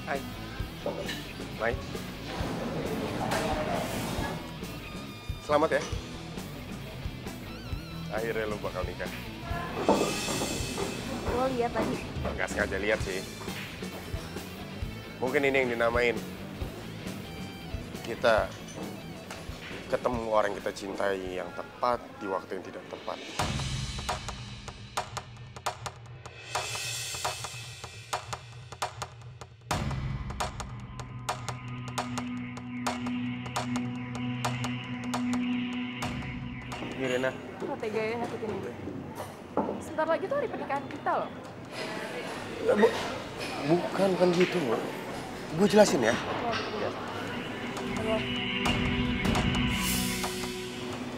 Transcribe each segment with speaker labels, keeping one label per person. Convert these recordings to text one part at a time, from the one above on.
Speaker 1: Hai. Mai. Selamat ya. Akhirnya lo bakal nikah.
Speaker 2: Lo lihat tadi.
Speaker 1: Nggak sengaja lihat sih. Mungkin ini yang dinamain kita ketemu orang yang kita cintai yang tepat di waktu yang tidak tepat. Mirena.
Speaker 2: Lo tega ya nyakitin gue. Sebentar lagi tuh hari pernikahan kita loh.
Speaker 1: Bukan gitu, Bu. Gue jelasin ya.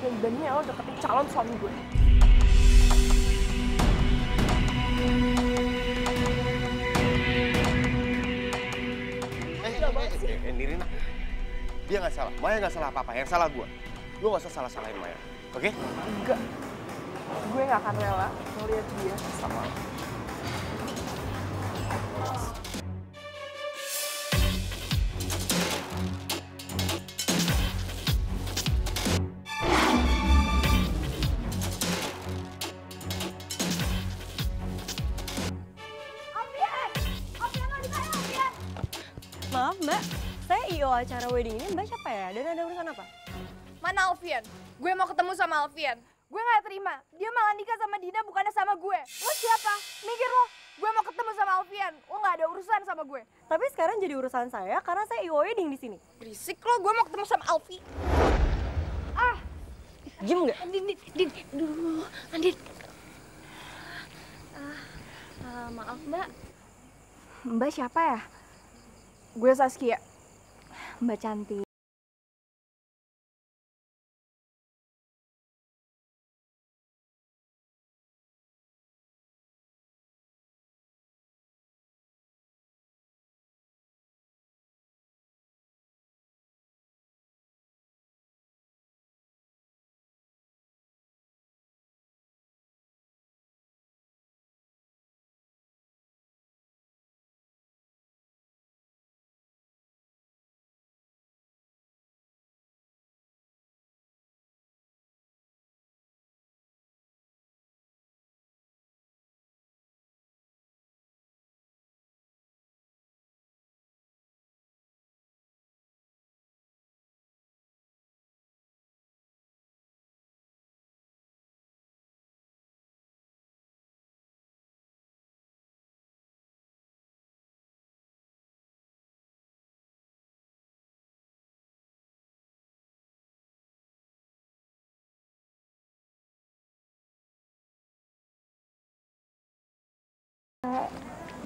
Speaker 2: Yang beraninya lo deketin calon suami gue.
Speaker 1: Nirina. Dia nggak salah. Maya nggak salah apa-apa. Yang salah gue. Lo nggak usah salah-salahin Maya. Oke?
Speaker 2: Enggak. Gue nggak akan rela ngeliat dia sama lo.
Speaker 3: Maaf Mbak, saya IO acara wedding ini. Mbak siapa ya? Dan ada urusan apa?
Speaker 2: Mana Alfian? Gue mau ketemu sama Alfian. Gue nggak terima. Dia malah nikah sama Dina bukannya sama gue. Lo siapa? Mikir lo. Gue mau ketemu sama Alfian. Lo nggak ada urusan sama gue.
Speaker 3: Tapi sekarang jadi urusan saya karena saya IO wedding di sini.
Speaker 2: Berisik lo. Gue mau ketemu sama Alfi. Ah.
Speaker 3: Diem nggak?
Speaker 2: Andin. Aduh, Andin.
Speaker 4: Maaf Mbak,
Speaker 2: Mbak siapa ya? Gue Saskia.
Speaker 4: Mbak cantik.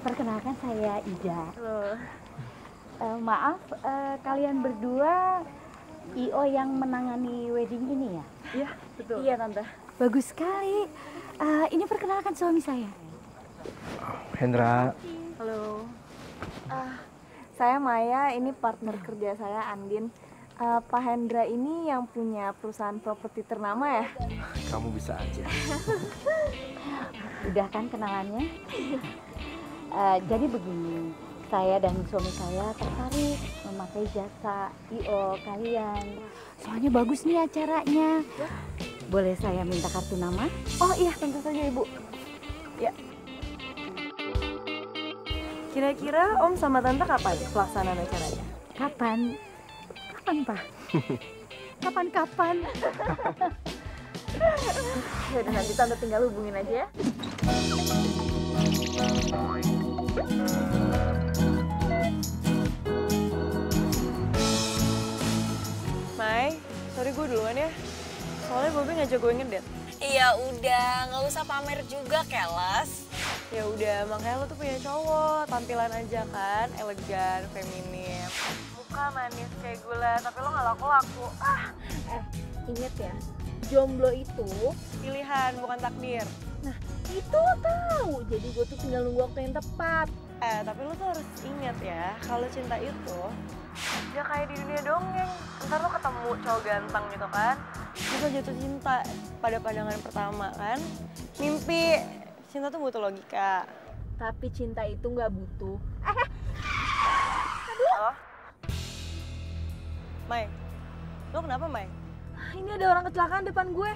Speaker 4: Perkenalkan saya Ida.
Speaker 2: Halo.
Speaker 4: Maaf, kalian berdua IO yang menangani wedding ini ya?
Speaker 2: Iya, betul.
Speaker 3: Iya Tante.
Speaker 4: Bagus sekali. Ini perkenalkan suami saya.
Speaker 5: Hendra.
Speaker 2: Halo. Saya Maya, ini partner kerja saya Andin. Pak Hendra ini yang punya perusahaan properti ternama ya?
Speaker 5: Kamu bisa aja.
Speaker 4: Udah kan kenalannya? Jadi begini, saya dan suami saya tertarik memakai jasa IO kalian. Soalnya bagus nih acaranya. Boleh saya minta kartu nama?
Speaker 2: Oh iya, tentu saja Ibu. Ya. Kira-kira Om sama Tante kapan pelaksanaan acaranya?
Speaker 4: Kapan? Kapan, Pak? Kapan-kapan?
Speaker 2: Yaudah, nanti Tante tinggal hubungin aja ya. Mai, sorry gue duluan ya. Soalnya Bobby ngajak gue ngedate.
Speaker 3: Iya udah, nggak usah pamer juga keles.
Speaker 2: Ya udah, makanya lo tuh punya cowok, tampilan aja kan, elegan, feminim. Muka manis kayak gula, tapi lo gak laku-laku.
Speaker 4: Ingat ya, jomblo itu,
Speaker 2: Pilihan, bukan takdir.
Speaker 4: nah itu lo tahu. Jadi gue tuh tinggal nunggu waktu yang tepat.
Speaker 2: Tapi lo tuh harus ingat ya, kalau cinta itu ya kayak di dunia dongeng. Ntar lo ketemu cowok ganteng gitu kan, terus lo jatuh cinta pada pandangan pertama kan. Mimpi, cinta tuh butuh logika.
Speaker 4: Tapi cinta itu nggak butuh.
Speaker 2: Oh. Mai, lo kenapa Mai?
Speaker 3: Ini ada orang kecelakaan depan gue.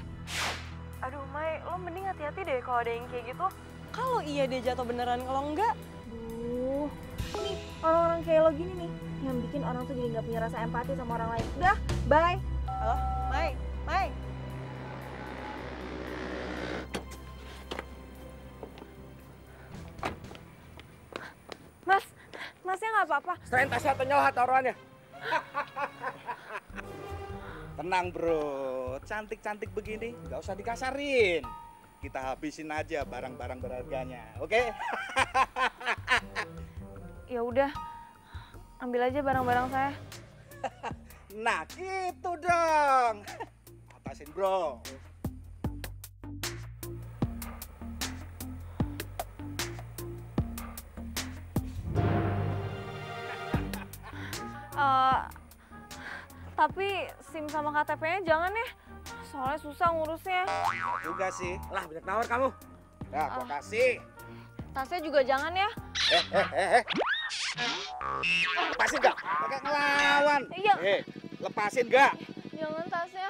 Speaker 2: Aduh Mai, lo mending hati-hati deh kalau ada yang kayak gitu.
Speaker 3: Kalau iya dia jatuh beneran, kalau enggak, nih orang-orang kayak lo gini nih yang bikin orang tuh jadi nggak punya rasa empati sama orang lain. Udah, bye.
Speaker 2: Halo, Mai, Mai.
Speaker 3: Masnya nggak apa-apa.
Speaker 5: Selain tasnya atau nyawa taruhannya.
Speaker 6: Tenang bro, cantik-cantik begini nggak usah dikasarin. Kita habisin aja barang-barang berharganya, oke?
Speaker 2: Ya udah, ambil aja barang-barang saya.
Speaker 6: Nah gitu dong. Atasin bro.
Speaker 2: Tapi SIM sama KTP-nya jangan ya. Soalnya susah ngurusnya.
Speaker 6: Ya juga sih.
Speaker 5: Lah, banyak nawar kamu.
Speaker 6: Nah, gua kasih.
Speaker 2: Tasnya juga jangan ya.
Speaker 6: Lepasin gak? Pakai ngelawan.
Speaker 2: Iya.
Speaker 6: Lepasin gak?
Speaker 2: Jangan tasnya.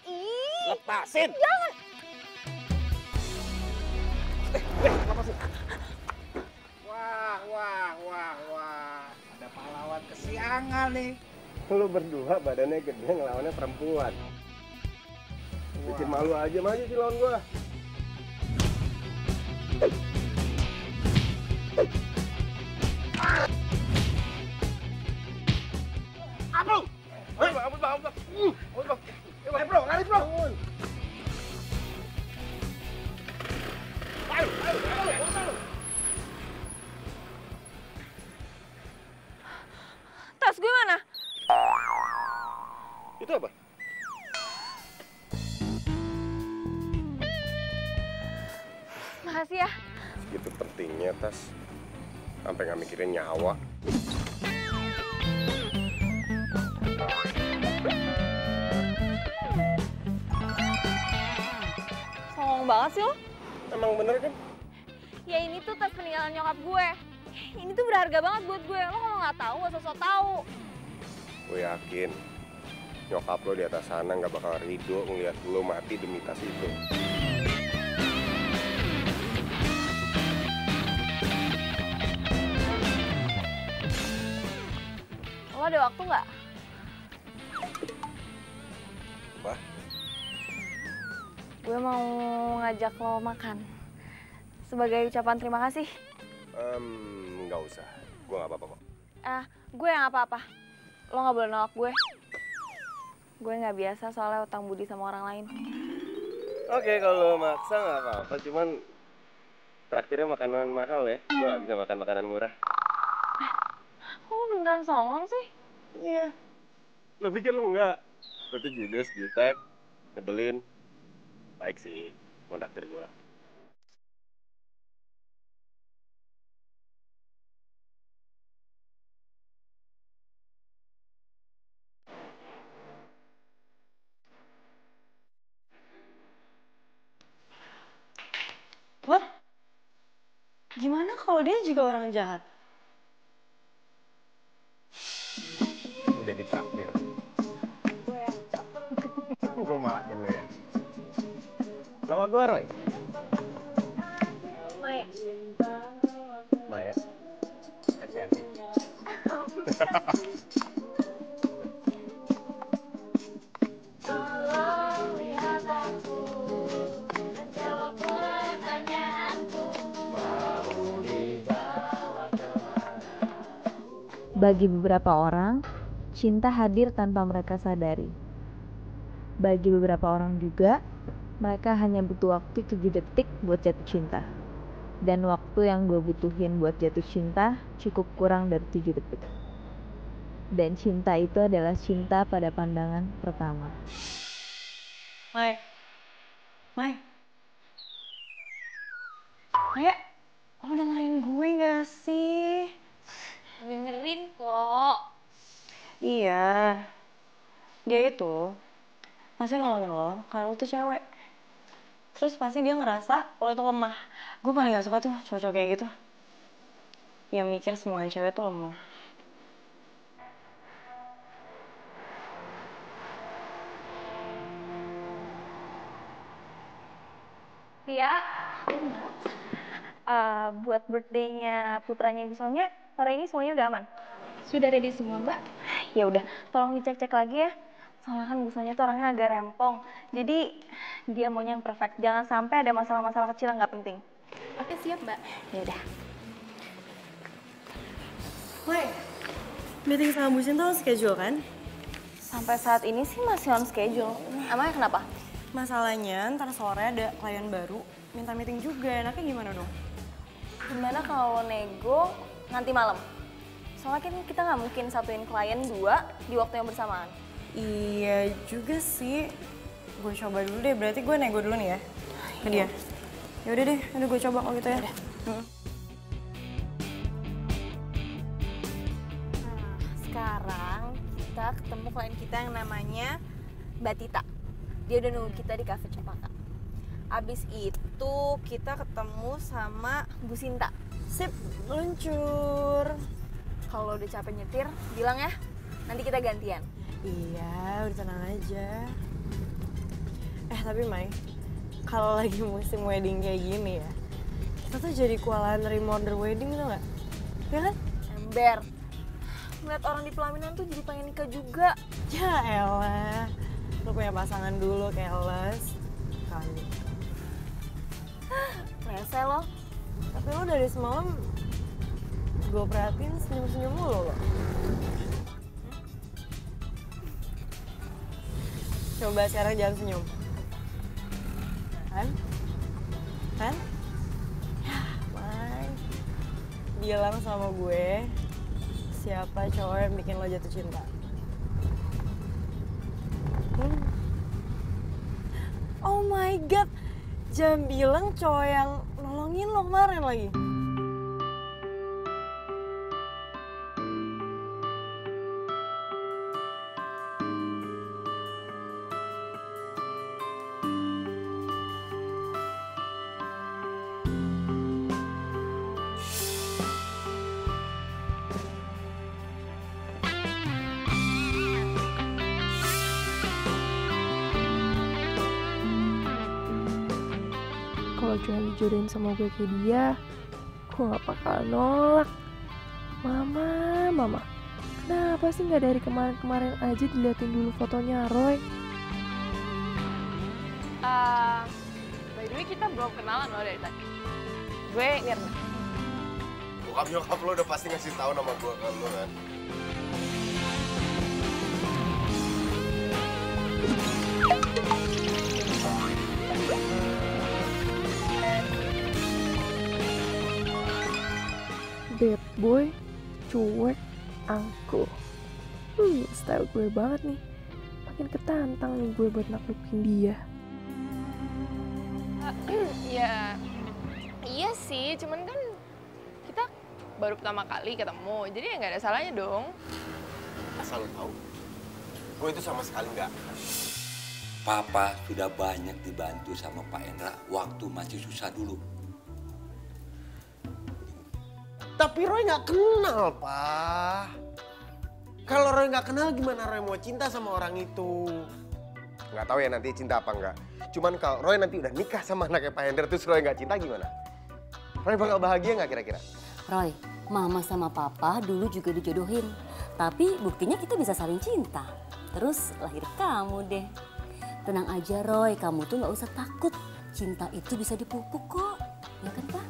Speaker 2: Ih.
Speaker 6: Lepasin.
Speaker 2: Jangan.
Speaker 6: Lepasin. Wah. Ada pahlawan kesiangan nih.
Speaker 1: Lu berdua badannya gede ngelawannya perempuan. Bikin malu aja maju sih lawan gua.
Speaker 6: Aduh!
Speaker 1: Ampun bang. Bro, lari bro. Ayo.
Speaker 2: Tas gue mana?
Speaker 1: Itu apa?
Speaker 2: Makasih ya.
Speaker 1: Segitu pentingnya tas. Sampai nggak mikirin nyawa.
Speaker 2: Songong banget sih lo.
Speaker 1: Emang bener kan?
Speaker 2: Ya ini tuh tas peninggalan nyokap gue. Ini tuh berharga banget buat gue. Lo kalau nggak tahu, gak sosok tahu.
Speaker 1: Gue yakin nyokap lo di atas sana nggak bakal ridho ngeliat lo mati demi tas itu.
Speaker 2: Lo ada waktu nggak?
Speaker 1: Apa?
Speaker 2: Gue mau ngajak lo makan. Sebagai ucapan terima kasih.
Speaker 1: Nggak usah. Gue nggak apa-apa kok.
Speaker 2: Gue yang apa-apa. Lo nggak boleh nolak gue. Gue nggak biasa soalnya utang budi sama orang lain.
Speaker 1: Oke, kalau maksa nggak apa-apa. Cuman traktirnya makanan mahal ya. Gue nggak bisa makan makanan murah.
Speaker 2: Kok lo beneran songong sih?
Speaker 1: Iya. Lo pikir lo nggak? Lo tuh judes, jutek, nyebelin. Baik sih, mau traktir gue.
Speaker 3: What? Gimana kalau dia juga orang jahat?
Speaker 1: Udah ditraktir. Gue malah dulu ya. Nama gue Roy. Maya. Hati-hati.
Speaker 4: Bagi beberapa orang, cinta hadir tanpa mereka sadari. Bagi beberapa orang juga, mereka hanya butuh waktu 7 detik buat jatuh cinta. Dan waktu yang gue butuhin buat jatuh cinta cukup kurang dari 7 detik. Dan cinta itu adalah cinta pada pandangan pertama.
Speaker 3: Mai. Maya, lo dengerin gue gak sih?
Speaker 2: Dengerin kok.
Speaker 3: Iya. Dia itu masih nolongin lo karena lo tuh cewek. Terus pasti dia ngerasa lo itu lemah. Gue paling gak suka tuh cowok-cowok kayak gitu. Yang mikir semua cewek tuh lemah. Buat birthday-nya putranya Sonya, sore ini semuanya udah aman?
Speaker 4: Sudah ready semua, Mbak?
Speaker 3: Ya udah, tolong dicek-cek lagi ya. Soalnya kan Sonya tuh orangnya agak rempong. Jadi dia maunya yang perfect. Jangan sampai ada masalah-masalah kecil yang nggak penting.
Speaker 4: Oke, siap, Mbak.
Speaker 3: Ya udah.
Speaker 2: Woi, meeting sama Bu Sinta on schedule kan?
Speaker 3: Sampai saat ini sih masih on schedule. Emangnya kenapa?
Speaker 2: Masalahnya ntar sore ada klien baru, minta meeting juga. Enaknya gimana dong?
Speaker 3: Gimana kalau nego nanti malam? Soalnya kan kita nggak mungkin satuin klien 2 di waktu yang bersamaan.
Speaker 2: Iya juga sih. Gue coba dulu deh, berarti gue nego dulu nih ya ke dia. Ya udah deh, udah gue coba kalau gitu ya.
Speaker 3: Sekarang kita ketemu klien kita yang namanya Mbak Tita. Dia udah nunggu kita di Cafe Cempaka. Abis itu kita ketemu sama Bu Sinta.
Speaker 2: Sip, luncur.
Speaker 3: Kalau udah capek nyetir, bilang ya. Nanti kita gantian.
Speaker 2: Iya, udah tenang aja. Tapi Mai, kalau lagi musim wedding kayak gini ya, kita tuh jadi kewalahan nerima order wedding tuh nggak? Ya kan?
Speaker 3: Ember. Ngeliat orang di pelaminan tuh jadi pengen nikah juga.
Speaker 2: Ya elah, lu punya pasangan dulu, keles. Kali.
Speaker 3: Rese loh.
Speaker 2: Tapi lo dari semalam gue perhatiin senyum-senyum mulu lo. Coba sekarang jangan senyum. Kan? Kan? Ya, Mai. Bilang sama gue, siapa cowok yang bikin lo jatuh cinta? Oh my god, jangan bilang cowok yang nolongin lo kemarin lagi.
Speaker 7: Kalau cuma dijodohin sama gue kayak dia, gue gak bakal nolak. Mama, kenapa sih gak dari kemarin-kemarin aja diliatin dulu fotonya Roy?
Speaker 2: By the way, kita belum kenalan loh dari tadi. Gue Mirna.
Speaker 1: Bokap nyokap lo udah pasti ngasih tahu nama gue ke lo kan?
Speaker 7: Bad boy, cuek, angkuh. Style gue banget nih. Makin ketantang nih gue buat naklukin dia.
Speaker 2: Iya sih, cuman kan kita baru pertama kali ketemu, jadi ya nggak ada salahnya dong.
Speaker 1: Asal lo tahu, gue itu sama sekali nggak.
Speaker 8: Papa sudah banyak dibantu sama Pak Endra waktu masih susah dulu.
Speaker 1: Tapi Roy nggak kenal, Pak. Kalau Roy nggak kenal, gimana Roy mau cinta sama orang itu? Nggak tahu ya nanti cinta apa nggak. Cuman kalau Roy nanti udah nikah sama anaknya Pak Hendra, terus Roy nggak cinta gimana? Roy bakal bahagia nggak kira-kira?
Speaker 9: Roy, Mama sama Papa dulu juga dijodohin. Tapi buktinya kita bisa saling cinta. Terus lahir kamu deh. Tenang aja Roy, kamu tuh nggak usah takut. Cinta itu bisa dipupuk kok. Ya kan, Pak?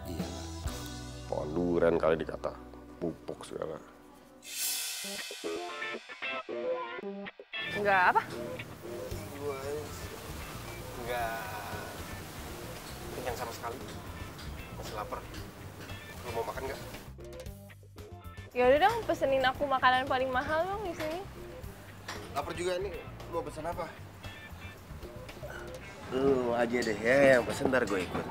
Speaker 8: Iya.
Speaker 1: Ponduran kali dikata, pupuk segala.
Speaker 2: Enggak apa?
Speaker 1: Gue nggak kenyang sama sekali. Masih lapar. Lo mau makan nggak?
Speaker 2: Ya udah dong, pesenin aku makanan paling mahal dong di sini.
Speaker 1: Lapar juga nih. Mau pesen apa? Lu aja deh ya, yang pesen ntar gue ikut.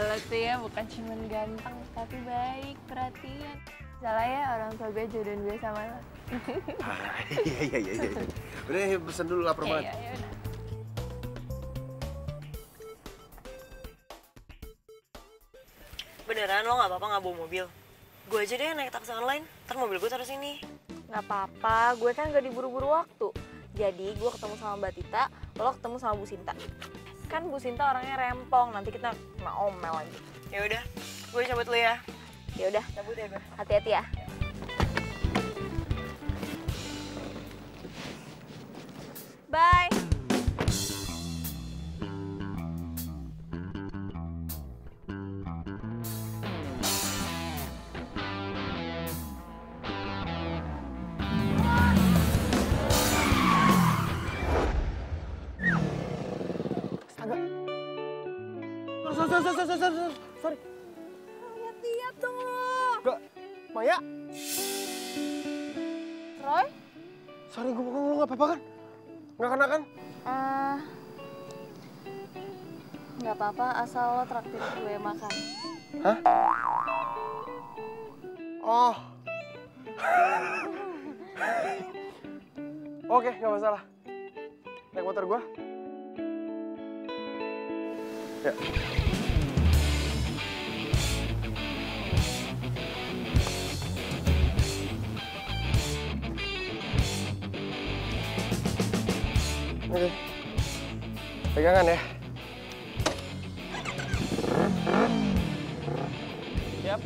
Speaker 2: Lo tuh ya bukan cuma ganteng, tapi baik, perhatian. Salah ya orang tua gue jodohin gue sama lo.
Speaker 1: Iya. Udah pesen dulu, lapar banget.
Speaker 2: Iya, udah. Beneran lo nggak apa-apa nggak bawa mobil? Gue aja deh naik taksi online, ntar mobil gue taruh sini.
Speaker 3: Nggak apa-apa, gue kan gak diburu-buru waktu. Jadi gue ketemu sama Mbak Tita lo ketemu sama Bu Sinta. Kan Bu Sinta orangnya rempong, nanti kita kena omel lagi.
Speaker 2: Ya udah, gue cabut dulu ya.
Speaker 3: Ya udah,
Speaker 2: Cabut ya gue.
Speaker 3: hati-hati ya. Bye.
Speaker 1: Sorry.
Speaker 3: Lihat-lihat dong lo.
Speaker 1: Enggak, Maya.
Speaker 3: Roy?
Speaker 1: Sorry, gue bohong, lu nggak apa-apa kan? Nggak kena kan?
Speaker 3: Nggak apa-apa, asal lo traktir gue makan.
Speaker 1: Hah? Oh. Oke, nggak masalah. Naik motor gua. Ya. Oke. Pegangan ya. Siap.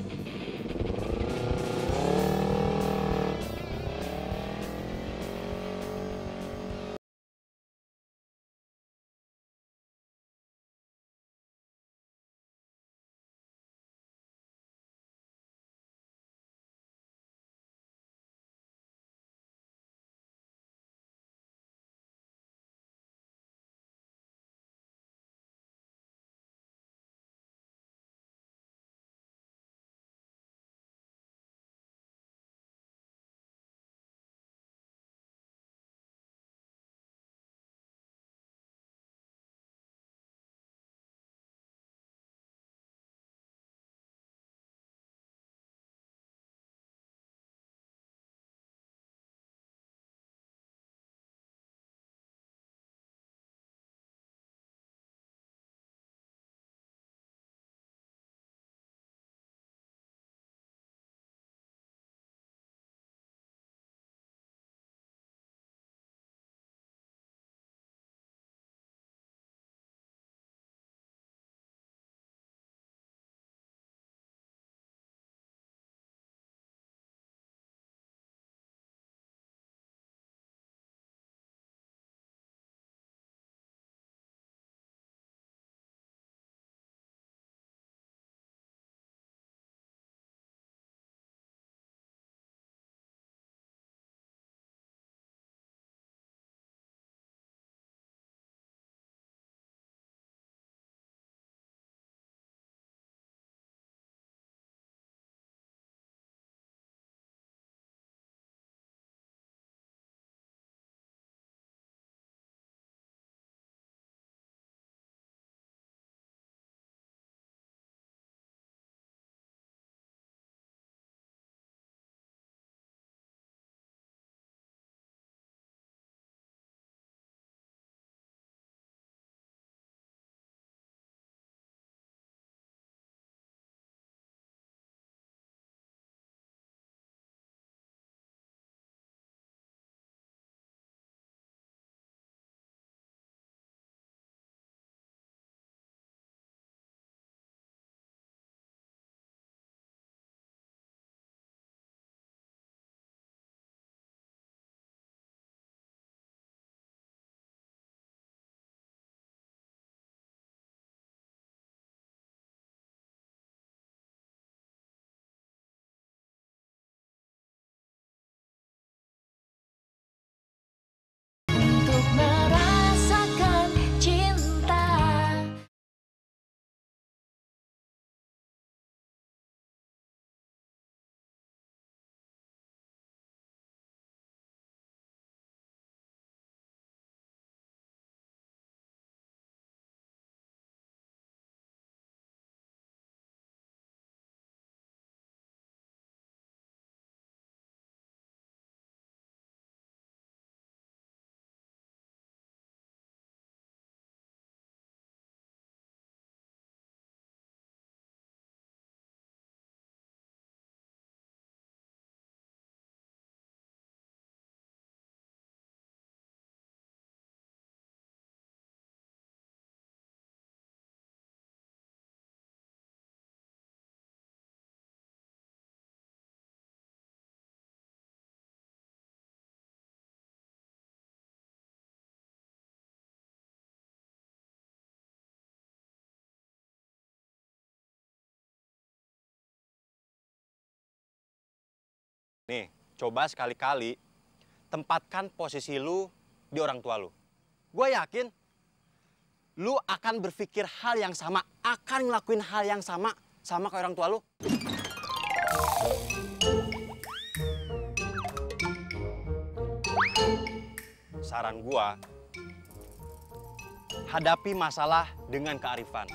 Speaker 10: Nih, coba sekali-kali tempatkan posisi lu di orang tua lu. Gue yakin lu akan berpikir hal yang sama, akan ngelakuin hal yang sama kayak orang tua lu. Saran gua, hadapi masalah dengan kearifan,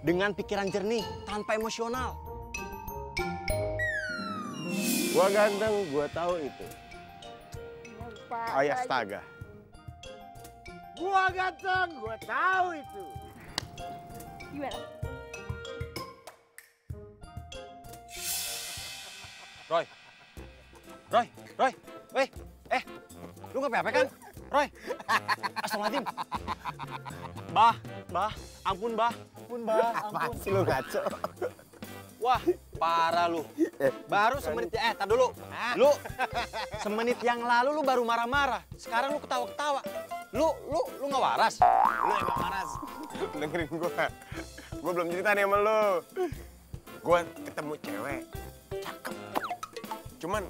Speaker 10: dengan pikiran jernih, tanpa emosional.
Speaker 1: Gua ganteng, gua tahu itu. Oh ya, astaga. Gua ganteng, gua tahu itu.
Speaker 2: Gimana?
Speaker 10: Roy, lu nggak apa-apa kan? Roy, astagfirullahaladzim. Bah, ampun bah, ampun.
Speaker 1: Apaan sih lu ngaco?
Speaker 10: Wah, parah lu. Baru semenit, tar dulu. Lu semenit yang lalu lu baru marah-marah. Sekarang lu ketawa-ketawa. Lu nggak waras.
Speaker 1: Lu emang waras. Dengerin gua. Gua belum cerita nih sama lu. Gua ketemu cewek. Cakep. Cuman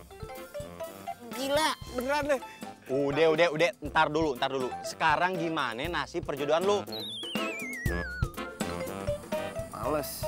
Speaker 1: gila, beneran deh.
Speaker 10: Udah, ntar dulu. Sekarang gimana nasib perjodohan lu?
Speaker 1: Males.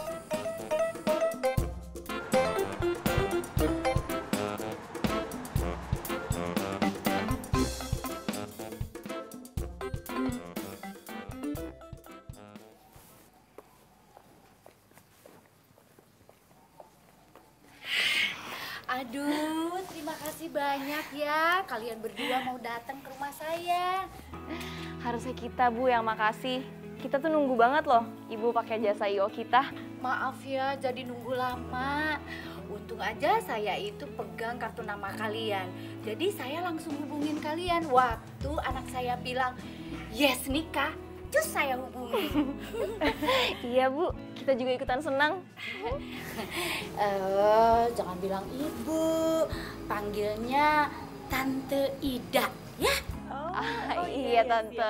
Speaker 4: Aduh, terima kasih banyak ya kalian berdua mau datang ke rumah saya.
Speaker 2: Harusnya kita, Bu, yang makasih. Kita tuh nunggu banget loh Ibu pakai jasa IO kita.
Speaker 4: Maaf ya jadi nunggu lama. Untung aja saya itu pegang kartu nama kalian. Jadi saya langsung hubungin kalian. Waktu anak saya bilang yes nikah, terus saya hubungi.
Speaker 2: Iya, Bu. Kita juga ikutan senang.
Speaker 4: Jangan bilang ibu, panggilnya Tante Ida, ya?
Speaker 2: Iya, Tante.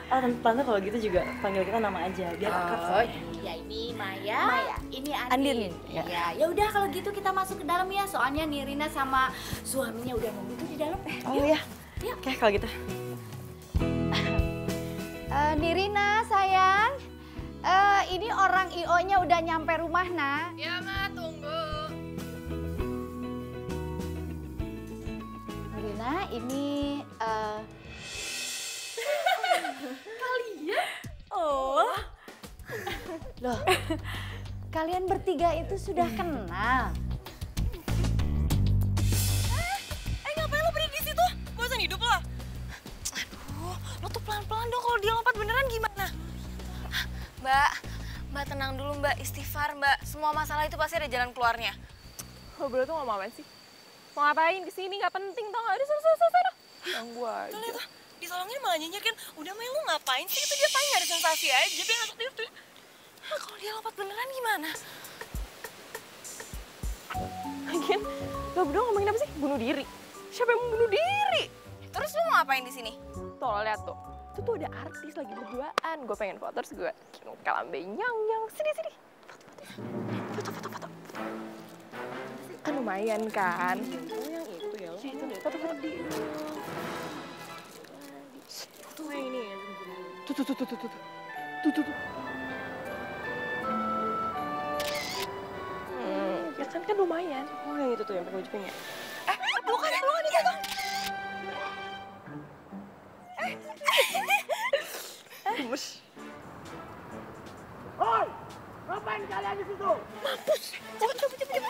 Speaker 11: Oh, Tante kalau gitu juga panggil kita nama aja, biar akrab.
Speaker 4: Ya ini Maya, ini Andin.
Speaker 2: Ya.
Speaker 4: Ya udah kalau gitu kita masuk ke dalam ya, soalnya Nirina sama suaminya udah nunggu tuh di dalam.
Speaker 2: Oh iya. Oke, kalau gitu.
Speaker 4: Nirina sayang, ini orang IO-nya udah nyampe rumah, nak.
Speaker 3: Ya, Ma, tunggu.
Speaker 4: Nirina, ini kalian?
Speaker 2: Oh.
Speaker 4: Loh, kalian bertiga itu sudah kenal?
Speaker 2: Ngapain lo berdiri di situ? Bosan hidup lo? Aduh, lo tuh pelan-pelan dong kalau dia lompat beneran gimana? Mbak tenang dulu Mbak, istighfar Mbak. Semua masalah itu pasti ada jalan keluarnya.
Speaker 7: Lo berdua tuh ngomong apaan sih? Mau ngapain kesini? Nggak penting tau nggak? Ada sana. Ganggu aja.
Speaker 2: Tuh lihat, ditolongin malah nyenyakin. Udah Mel, lu ngapain sih? Itu dia paling nyari sensasi aja, biar ngasuk dia tuh. Nah, kalau dia lompat beneran gimana?
Speaker 7: Lagian, lo berdua ngomongin apa sih? Bunuh diri. Siapa yang mau bunuh diri?
Speaker 2: Terus lu mau ngapain di sini?
Speaker 7: Tuh, lo lihat tuh. Itu tuh ada artis lagi berduaan. Gue pengen foto, terus gue kalambe nyang. Sini. Foto. Kan lumayan kan? Oh, yang itu ya. Itu deh, foto di. Tuh yang ini ya. Tuh. Ya kan lumayan. Oh, yang itu tuh yang pakai baju pink ya.
Speaker 2: Bukan itu tuh.
Speaker 7: Gemes.
Speaker 5: Hoi, ngapain kalian di situ?
Speaker 2: Mampus. Cepet.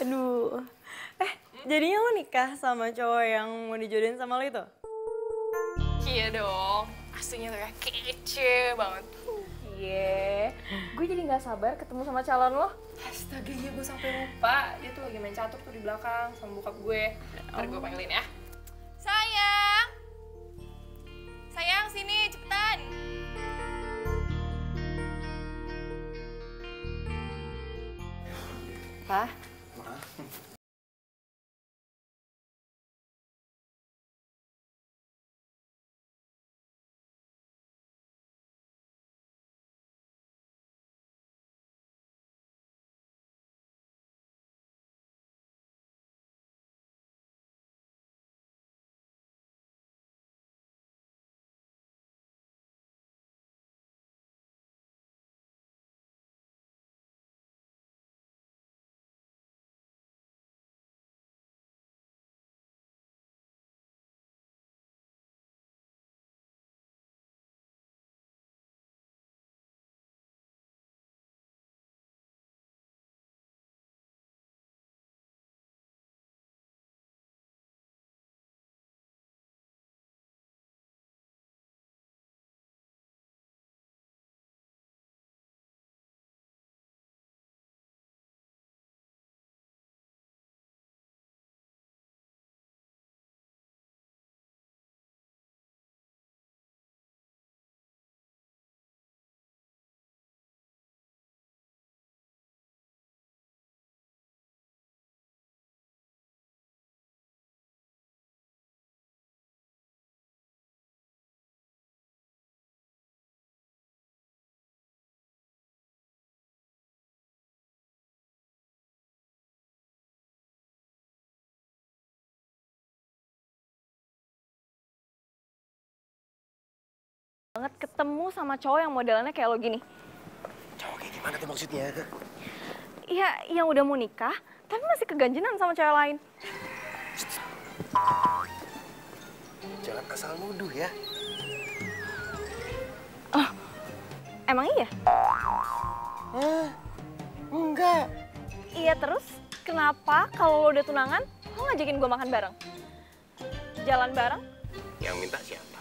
Speaker 11: Aduh. Jadinya lo nikah sama cowok yang mau dijodohin sama lo itu?
Speaker 7: Iya dong. Aslinya tuh kayak kece banget. Iya. Gue jadi nggak sabar ketemu sama calon lo. Astaga, iya gue sampai lupa. Dia tuh lagi main catur tuh di belakang sama bokap gue. Ntar gue panggilin ya.
Speaker 2: Sayang, sini cepetan.
Speaker 7: Pa,
Speaker 2: banget ketemu sama cowok yang modelannya kayak lo gini.
Speaker 1: Cowok kayak gimana tuh maksudnya?
Speaker 2: Iya, yang udah mau nikah, tapi masih keganjenan sama cewek lain.
Speaker 1: Jangan asal nuduh ya.
Speaker 2: Oh, emang iya?
Speaker 1: Enggak.
Speaker 2: Iya terus, kenapa kalau lo udah tunangan, lo ngajakin gue makan bareng? Jalan bareng?
Speaker 1: Yang minta siapa?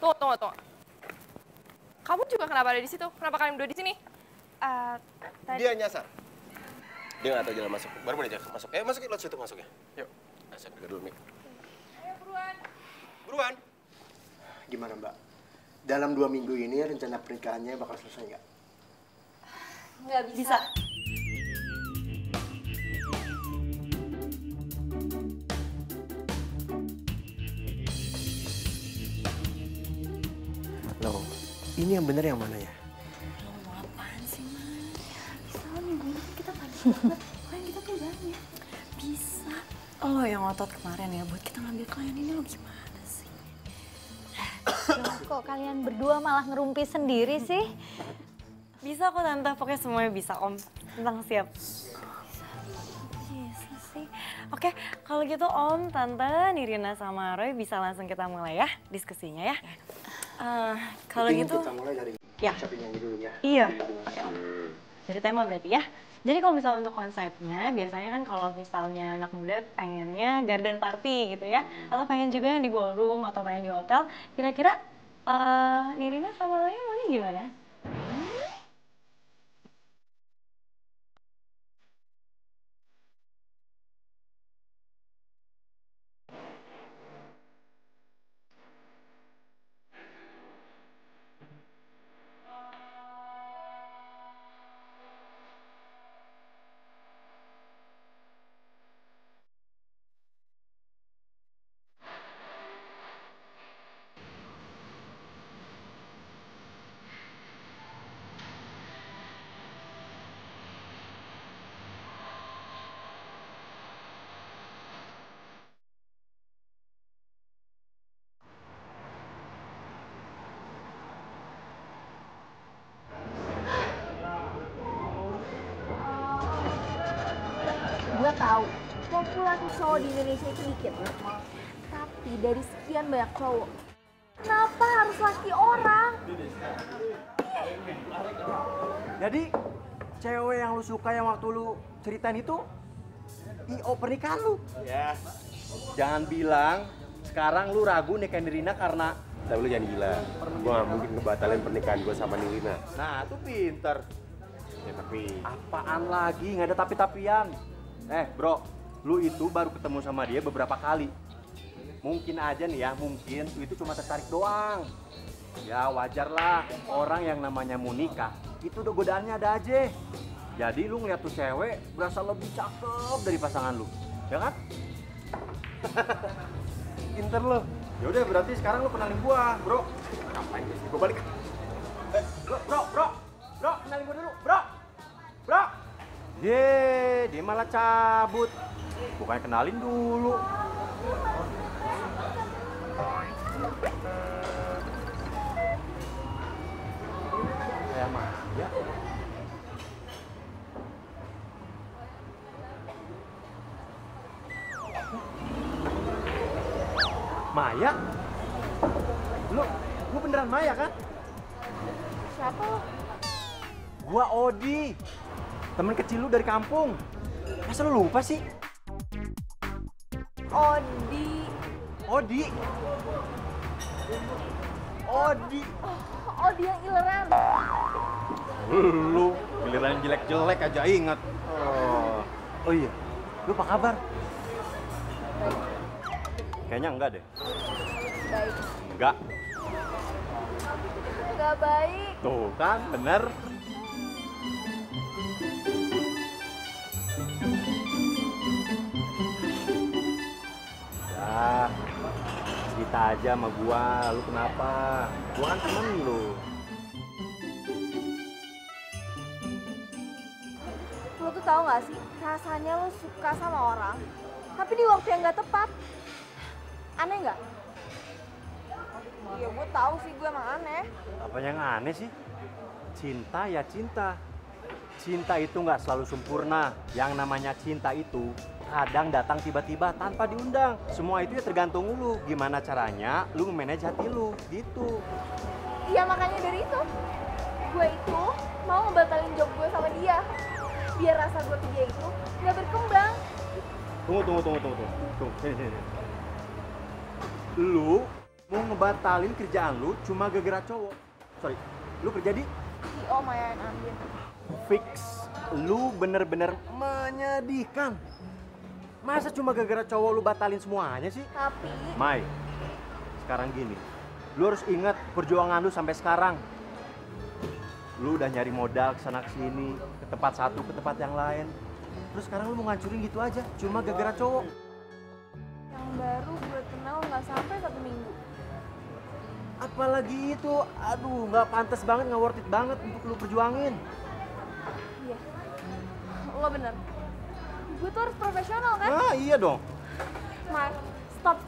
Speaker 7: Tunggu. Kamu juga kenapa ada di situ? Kenapa kalian berdua di sini?
Speaker 1: Dia nyasar. Dia nggak tahu jalan masuk. Baru mau diajak masuk. Masuk ke lot situ masuk ya. Yuk. Saya pergi dulu nih.
Speaker 7: Ayo buruan.
Speaker 1: Buruan.
Speaker 5: Gimana Mbak? Dalam 2 minggu ini rencana pernikahannya bakal selesai nggak?
Speaker 3: Nggak bisa.
Speaker 1: Loh, ini yang bener yang mana ya?
Speaker 3: Lo mau apaan sih, Man? Bisa lo minggu ini kita banyak banget. Klien kita tuh banyak. Bisa.
Speaker 11: Lo yang ngotot kemarin ya buat kita ngambil klien ini lo gimana sih?
Speaker 4: Loh, kok kalian berdua malah ngerumpi sendiri sih?
Speaker 11: Bisa kok Tante, pokoknya semuanya bisa Om. Tentang siap.
Speaker 2: Bisa sih. Oke, kalau gitu Om, Tante, Nirina sama Roy bisa langsung kita mulai ya diskusinya ya. Kalau gitu,
Speaker 5: kita mulai dari
Speaker 2: ya.
Speaker 5: siapa yang nyanyi dulu ya?
Speaker 2: Iya. Dari tema berarti ya. Jadi kalau misalnya untuk konsepnya, biasanya kan kalau misalnya anak muda pengennya garden party gitu ya. Atau pengen juga yang di ballroom atau pengen di hotel. Kira-kira Nirina sama Roy maunya gimana?
Speaker 3: Gue tahu populasi cowok di Indonesia itu dikit. Tapi dari sekian banyak cowok, kenapa harus laki orang?
Speaker 5: Jadi cewek yang lu suka yang waktu lu ceritain itu IO pernikahan lu?
Speaker 6: Ya, jangan bilang sekarang lu ragu nikahin Nirina karena
Speaker 1: Tapi lu jangan gila. Gue gak mungkin ngebatalin pernikahan gue sama Nirina.
Speaker 5: Nah, tuh pinter.
Speaker 1: Ya tapi...
Speaker 5: Apaan lagi? Nggak ada tapi-tapian. Bro, lu itu baru ketemu sama dia beberapa kali. Mungkin aja nih ya, mungkin lu itu cuma tertarik doang. Ya wajar lah, orang yang namanya mau nikah, itu udah godaannya ada aja. Jadi lu ngeliat tuh cewek berasa lebih cakep dari pasangan lu, ya kan?
Speaker 1: Pinter lu.
Speaker 5: Ya udah berarti sekarang lu kenalin gua, bro.
Speaker 1: Ngapain sih? Gue balik.
Speaker 5: Bro, kenalin gua dulu, bro. Dia malah cabut. Bukannya kenalin dulu. Kayak Maya. Maya? Lu beneran Maya kan?
Speaker 3: Siapa lo?
Speaker 5: Gua Odi, temen kecil lu dari kampung. Masa lu lupa sih?
Speaker 3: Odi.
Speaker 5: Odi.
Speaker 3: Odi yang ileran.
Speaker 5: Lu giliran jelek-jelek aja ingat. Oh iya, lu apa kabar? Kayaknya enggak deh.
Speaker 3: Baik.
Speaker 5: Enggak.
Speaker 3: Enggak baik.
Speaker 5: Tuh kan, bener. Ya, cerita aja sama gua, lu kenapa? Gua kan temen lu.
Speaker 3: Lo tuh tahu nggak sih, rasanya lo suka sama orang, tapi di waktu yang nggak tepat. Aneh nggak? Iya, gue tahu sih, gue emang aneh.
Speaker 5: Apa yang aneh sih? Cinta ya cinta. Cinta itu nggak selalu sempurna. Yang namanya cinta itu kadang datang tiba-tiba tanpa diundang. Semua itu ya tergantung lu. Gimana caranya lu manage hati lu, gitu.
Speaker 3: Iya, makanya dari itu, gue itu mau ngebatalin job gue sama dia. Biar rasa gue ke dia itu nggak berkembang.
Speaker 5: Tunggu. Sini. Lu mau ngebatalin kerjaan lu cuma gara-gara cowok. Sorry, lu kerja di
Speaker 3: CEO Maya and Andin.
Speaker 5: Fix. Lu bener-bener menyedihkan. Masa cuma gara-gara cowok lu batalin semuanya sih?
Speaker 3: Tapi
Speaker 5: Mai, sekarang gini, lu harus ingat perjuangan lu sampai sekarang. Lu udah nyari modal kesana kesini, ke tempat satu, ke tempat yang lain. Terus sekarang lu mau ngancurin gitu aja, cuma gara-gara cowok.
Speaker 3: yang baru gue kenal nggak sampai 1 minggu.
Speaker 5: Apalagi itu, aduh nggak pantas banget, nggak worth it banget untuk lu perjuangin.
Speaker 3: Iya, lo bener. Gue tuh harus profesional kan?
Speaker 5: Ah iya dong.
Speaker 3: Mar, stop.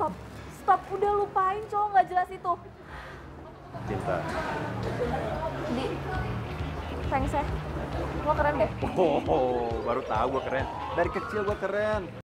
Speaker 3: Udah lupain cowok nggak jelas itu.
Speaker 5: Cinta.
Speaker 3: Di, thanks ya. Lo keren deh.
Speaker 5: Baru tahu gue keren. Dari kecil gue keren.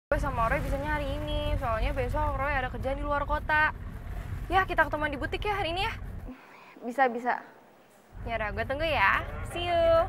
Speaker 7: Gue sama Roy bisanya hari ini, soalnya besok Roy ada kerjaan di luar kota. Ya, kita ketemuan di butik ya hari ini ya.
Speaker 3: Bisa.
Speaker 7: Ya udah, gue tunggu ya. See you.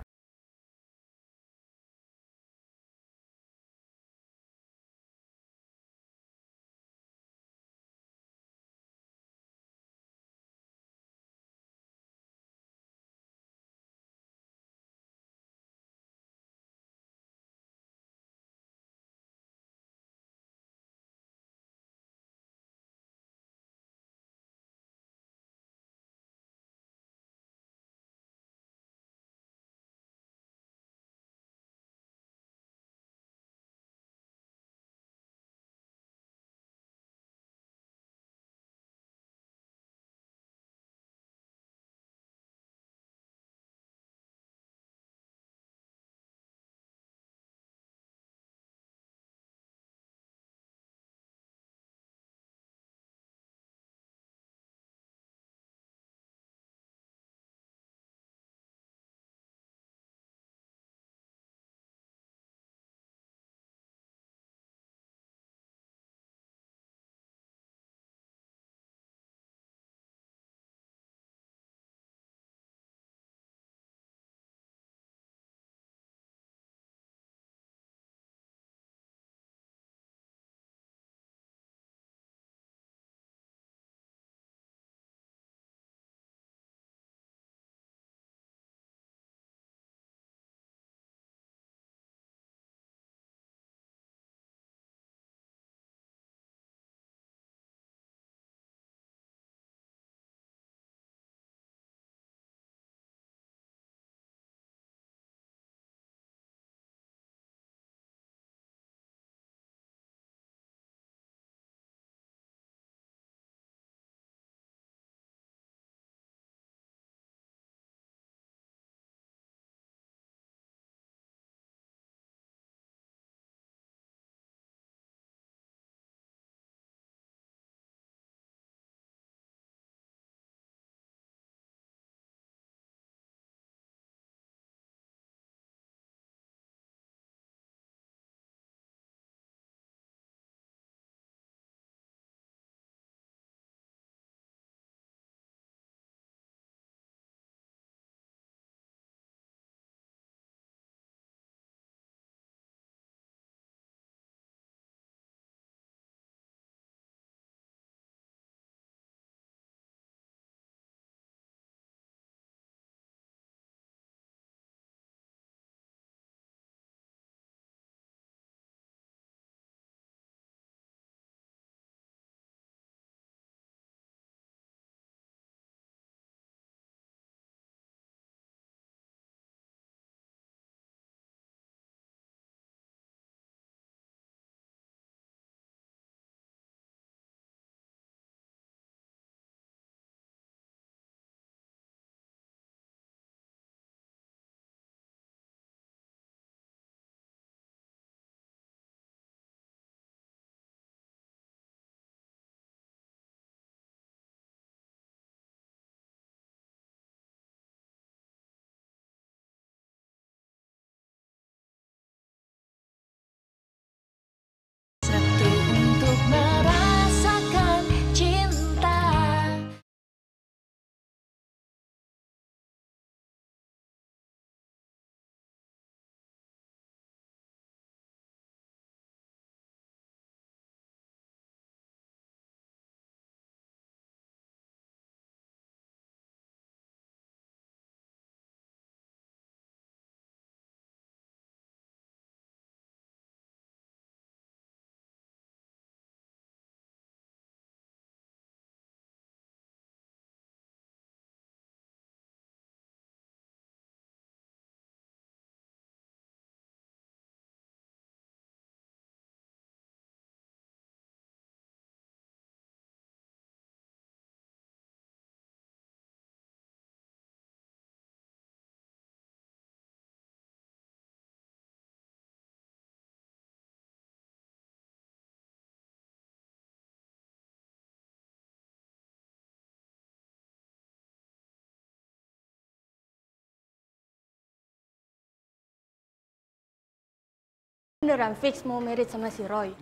Speaker 4: Beneran fix mau merit sama si Roy?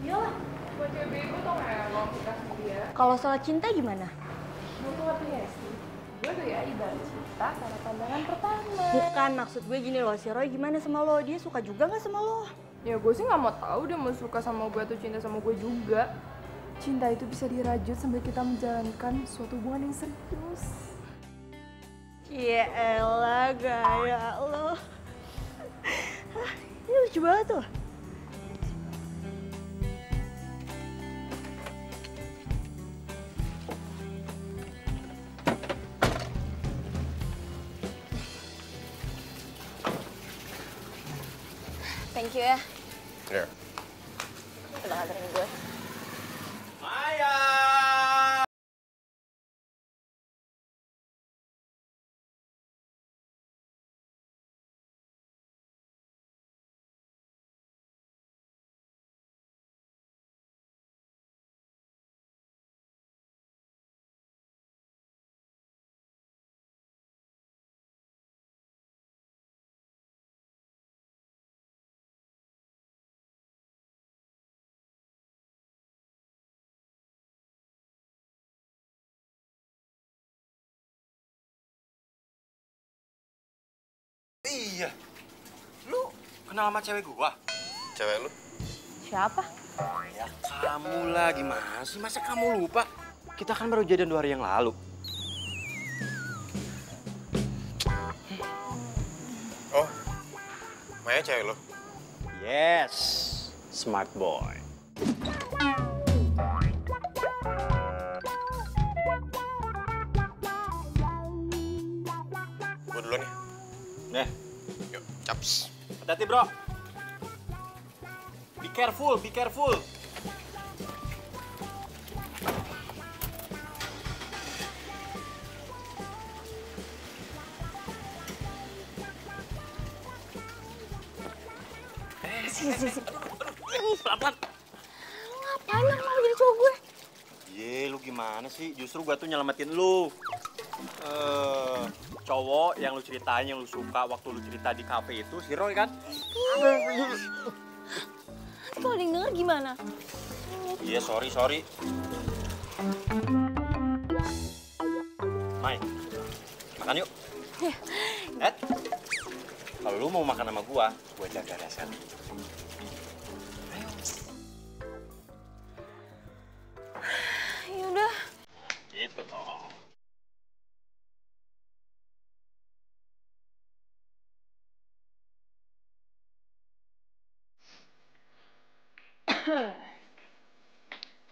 Speaker 7: Iyalah, buat cewek bego tau gak ya kalau kita sama dia.
Speaker 4: Kalau soal cinta gimana?
Speaker 7: Gue tuh ngerti ya sih. Gue tuh ya ibarat cinta karena pandangan pertama.
Speaker 4: Bukan, maksud gue gini loh, si Roy gimana sama lo? Dia suka juga nggak sama lo?
Speaker 7: Ya gue sih nggak mau tahu dia mau suka sama gue atau cinta sama gue juga. Cinta itu bisa dirajut sambil kita menjalankan suatu hubungan yang serius.
Speaker 4: Ya elah, gaya lo. Ini lucu banget tuh.
Speaker 3: Thank you ya.
Speaker 1: Ya.
Speaker 3: Udah nganterin gue.
Speaker 10: Maya! Iya. Lu kenal sama cewek gua?
Speaker 1: Cewek lu?
Speaker 4: Siapa?
Speaker 10: Ya kamu lah, gimana sih? Masa kamu lupa? Kita kan baru jadian 2 hari yang lalu.
Speaker 1: Oh, Maya cewek lu?
Speaker 10: Yes, smart boy.
Speaker 1: Gue duluan ya.
Speaker 10: Nih,
Speaker 1: Yuk, caps.
Speaker 10: hati-hati bro. Be careful, be careful.
Speaker 3: Sini.
Speaker 10: Pelan-pelan.
Speaker 3: Ngapain lo mau jadi cowok gue?
Speaker 10: Ye, lu gimana sih? Justru gua tuh nyelamatin lu. Cowok yang lu ceritain, yang lu suka waktu lu cerita di kafe itu, si Roy kan?
Speaker 3: Kalau ada yang denger gimana?
Speaker 10: Iya, sorry. Mai, makan yuk. Ed, kalau lu mau makan sama gua jaga rasa.
Speaker 3: Yaudah.
Speaker 10: Gitu dong.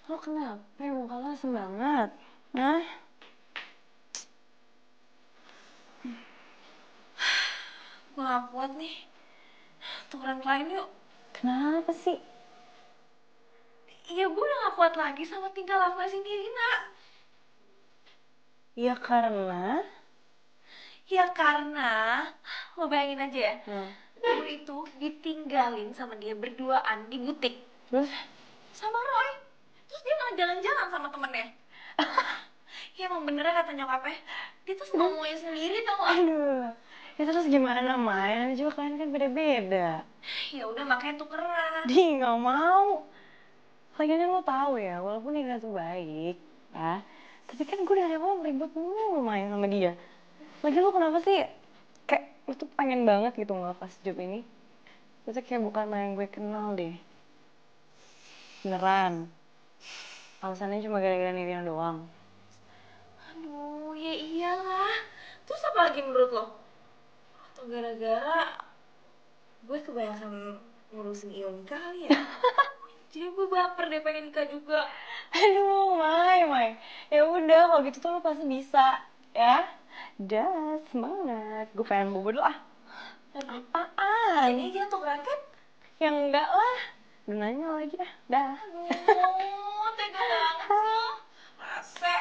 Speaker 2: Lo kenapa muka lo asem banget? Hah?
Speaker 3: Gue gak kuat nih. Tukeran klien yuk.
Speaker 2: Kenapa sih?
Speaker 3: Iya, gue udah gak kuat lagi sama tingkah laku sendiri, nak.
Speaker 2: Ya karena...
Speaker 3: Ya karena, lo bayangin aja ya, gue itu ditinggalin sama dia berduaan di butik.
Speaker 2: Terus?
Speaker 3: Sama Roy. Terus dia malah jalan-jalan sama temennya. Ya emang bener kata nyokapnya, dia tuh ngomongnya sendiri tau gak?
Speaker 2: Aduh, ya terus gimana, Maya? Namanya juga kalian kan beda-beda.
Speaker 3: Ya udah makanya tukeran.
Speaker 2: Di nggak mau. Lagian kan lo tahu ya, walaupun Nina tuh baik, ya. Tapi kan gue dari awal ribut mulu main sama dia. Lagi lo kenapa sih? Kayak lo tuh pengen banget gitu ngelepas job ini. Itu kayak bukan yang gue kenal deh. Beneran. Alasannya cuma gara-gara Nina doang.
Speaker 3: Aduh, ya iyalah. Terus apa lagi menurut lo? Atau gara-gara gue kebanyakan ngurusin Ion kali ya? Jadi gue baper deh pengen nikah juga.
Speaker 2: Aduh, Mai. Ya udah, kalau gitu tuh lo pasti bisa, ya. Dah, semangat. Gue pengen bobo dulu ah. Apaan?
Speaker 3: Ini aja tuh kan?
Speaker 2: Ya enggak lah. Udah nanya lagi ah. Dah.
Speaker 3: Aduh, tega banget sih. Rasa.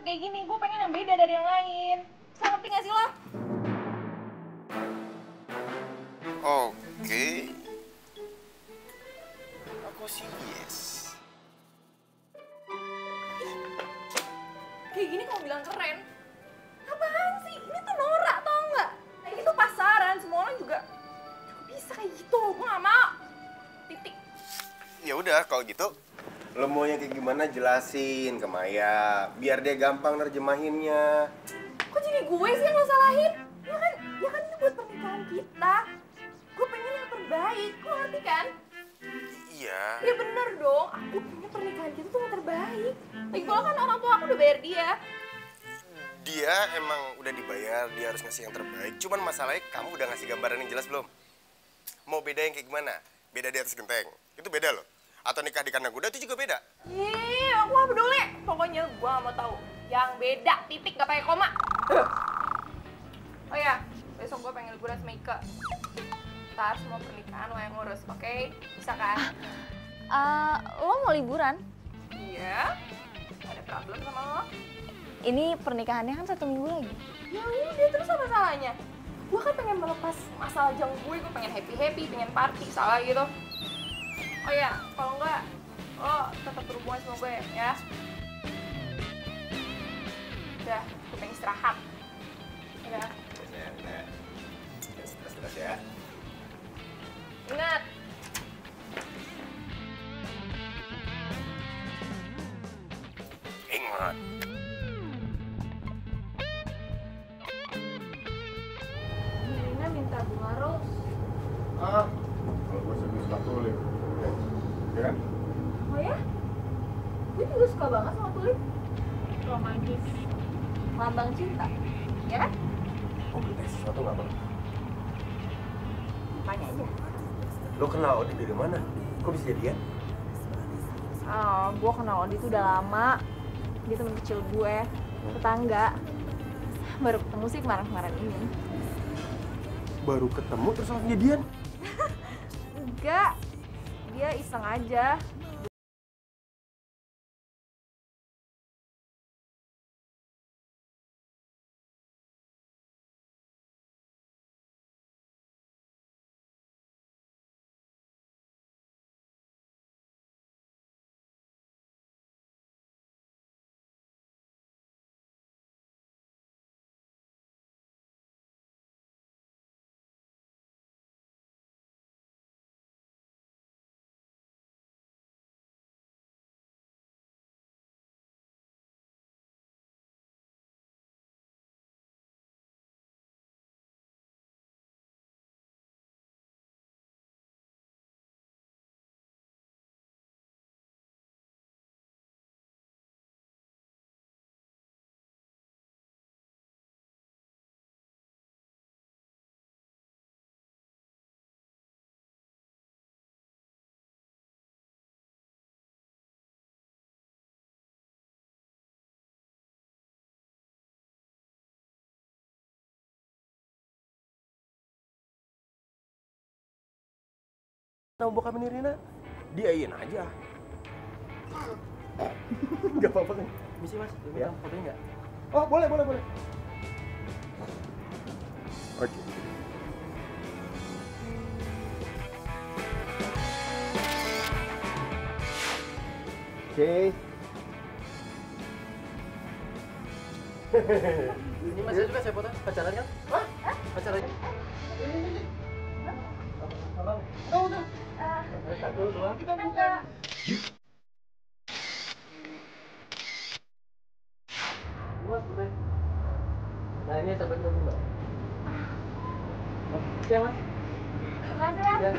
Speaker 7: kayak gini. Gue pengen yang beda dari yang lain. Bisa ngerti gak sih lo?
Speaker 1: Oke. Aku sih yes.
Speaker 7: Kayak gini kalau bilang keren. Apaan sih? Ini tuh norak tau nggak? Kayak gitu pasaran, semua orang juga bisa kayak gitu. Gue gak mau. Titik.
Speaker 1: Ya udah kalau gitu, lo mau yang kayak gimana jelasin ke Maya, biar dia gampang nerjemahinnya.
Speaker 7: Kok jadi gue sih yang lo salahin? Ya kan ini buat pernikahan kita. Gue pengen yang terbaik, lo ngerti kan?
Speaker 1: Iya.
Speaker 7: Ya bener dong, aku pengen pernikahan kita tuh yang terbaik. Lagi pula kan orang tua aku udah bayar dia.
Speaker 1: Dia emang udah dibayar, dia harus ngasih yang terbaik. Cuman masalahnya kamu udah ngasih gambaran yang jelas belum? Mau beda yang kayak gimana? Beda di atas genteng, itu beda loh. Atau nikah di kandang kuda itu juga beda.
Speaker 7: Ih, aku gak peduli. Pokoknya gue gak mau tahu. Yang beda, titik, gak pakai koma. Oh ya, besok gue pengen liburan sama Ika. Ntar semua pernikahan lo yang ngurus, oke? Bisa kan?
Speaker 3: Lo mau liburan?
Speaker 7: Iya. Ada problem sama lo?
Speaker 3: Ini pernikahannya kan 1 minggu lagi.
Speaker 7: Ya udah, terus apa salahnya? Gue kan pengen melepas masalah jang gue pengen happy-happy, pengen party, salah gitu. Oh ya, kalau enggak, lo tetap berhubungan sama gue ya. Udah, gue pengen istirahat. Udah.
Speaker 1: Stres ya.
Speaker 7: Ingat.
Speaker 1: Ingat.
Speaker 7: Nina minta bunga rose.
Speaker 1: Ah, kalau gue suka tulip. Ya kan?
Speaker 7: Oh ya? Gue juga suka banget sama tulip. Romantis. Lambang cinta. Ya kan?
Speaker 1: Oh, beli sesuatu nggak bang?
Speaker 7: Tanya aja.
Speaker 1: Lo kenal Odi dari mana? Kok bisa jadian?
Speaker 7: Gue kenal Odi tuh udah lama. Dia temen kecil gue, tetangga. Baru ketemu sih kemarin-kemarin ini.
Speaker 1: Baru ketemu terus langsung jadian?
Speaker 7: Enggak, dia iseng aja.
Speaker 1: Tahu bokap Nirina? Diain aja. Gak apa-apa kan?
Speaker 5: Misi mas,
Speaker 1: Ya.
Speaker 5: fotonya nggak?
Speaker 1: Oh, boleh. Oke. Oke.
Speaker 5: Ini masih juga saya foto pacaran kan? Hah? Pacaran kan? Satu, dua. Dua, boleh. Nah ini sampai dulu mbak. Oke mas. Ya.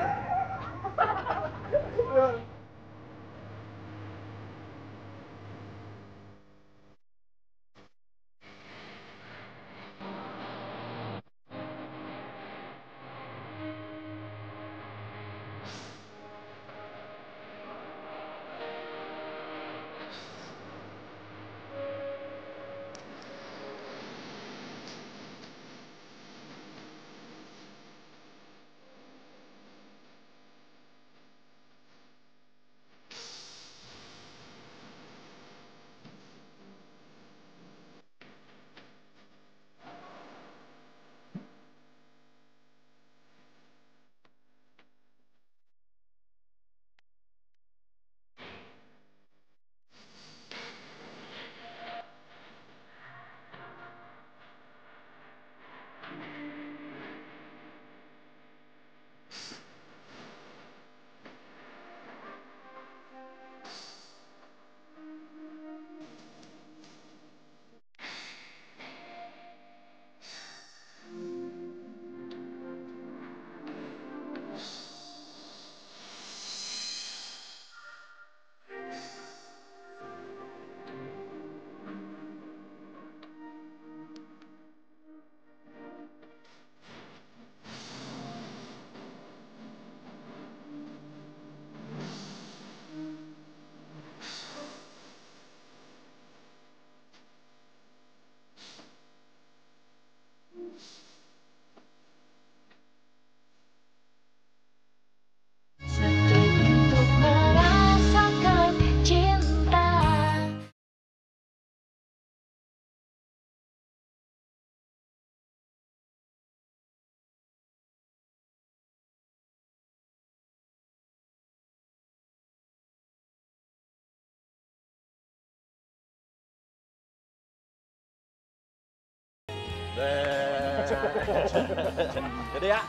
Speaker 10: Jadi ya.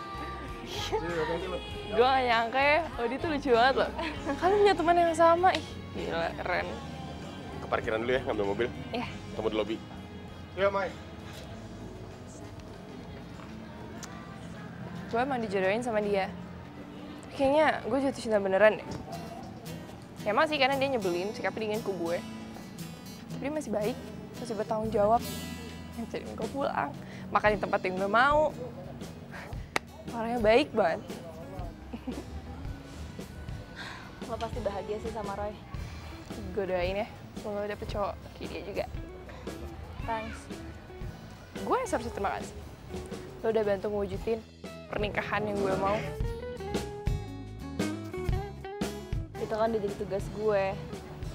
Speaker 7: Gue gak nyangka ya, Odi tuh lucu banget loh. Kalian punya teman yang sama, ih gila keren.
Speaker 1: Ke parkiran dulu ya, ngambil mobil.
Speaker 7: Iya.
Speaker 1: Tunggu di lobi. Iya, Mai.
Speaker 7: Gue emang dijodohin sama dia. Kayaknya gue jatuh cinta beneran deh. Ya emang sih karena dia nyebelin, sikapnya dingin ke gue. Tapi dia masih baik, masih bertanggung jawab. Ngajarin gue pulang, makan di tempat yang gue mau. Orangnya baik banget.
Speaker 3: Lo pasti bahagia sih sama Roy.
Speaker 7: Gue doain ya, semoga lo dapet cowok kayak dia juga.
Speaker 3: Thanks.
Speaker 7: Gue yang seharusnya terima kasih. Lo udah bantu ngewujudin pernikahan yang gue mau.
Speaker 3: Itu kan udah jadi tugas gue.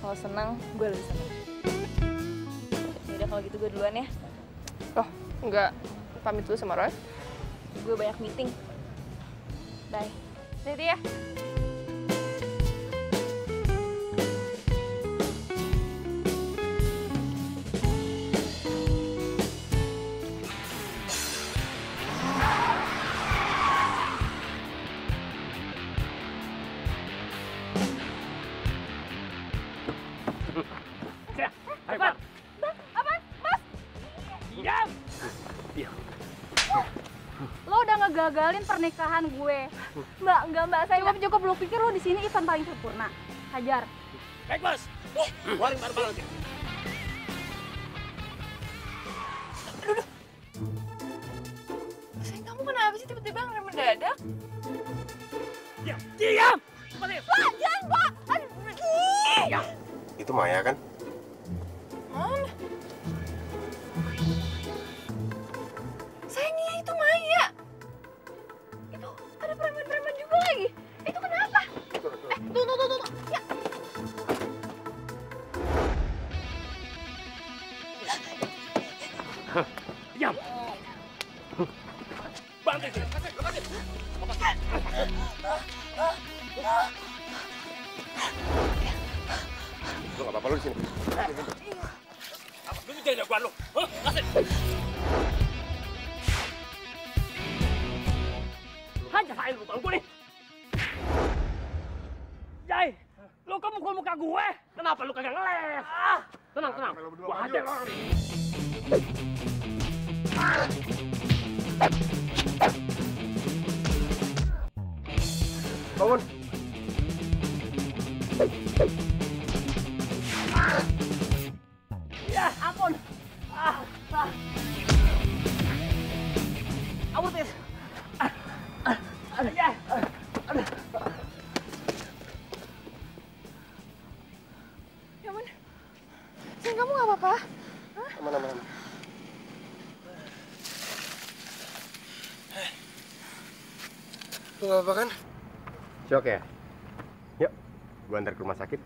Speaker 3: Kalau senang, gue lebih senang. Yaudah kalau gitu gue duluan ya.
Speaker 7: Oh, enggak. Pamit dulu sama Roy.
Speaker 3: Gue banyak meeting. Bye.
Speaker 7: Jadi ya.
Speaker 4: Lo udah ngegagalin pernikahan gue. Mbak, saya cukup lo pikir lo di sini event paling sempurna. Hajar.
Speaker 12: Baik, Bos. Keluarin barang-barang.
Speaker 7: Sayang, kamu kenapa sih tiba-tiba ngerem mendadak?
Speaker 12: Diam!
Speaker 4: Pak, jangan, Pak. Aduh.
Speaker 1: Itu Maya kan?
Speaker 7: Mana? Sayang, iya itu Maya. Itu ada preman-preman juga lagi. Itu kenapa? Tuh. Ya.
Speaker 12: Diam! Bantu sini.
Speaker 1: Lu nggak apa-apa lu di sini.
Speaker 12: Lu jadi jagoan lu. Hah? Kasih. Hajar saya lu gue nih. Jai, lu kan mukul-muka gue. Kenapa lu kagak ngeles? Tenang. Gua hajar lu.
Speaker 1: Bangun.
Speaker 12: Ya, ampun. Ampun, Tis. Ya.
Speaker 7: Ya ampun. Sayang, kamu nggak apa-apa?
Speaker 1: Aman. Lu nggak apa-apa kan? Syok ya? Yuk, gua antar ke rumah sakit.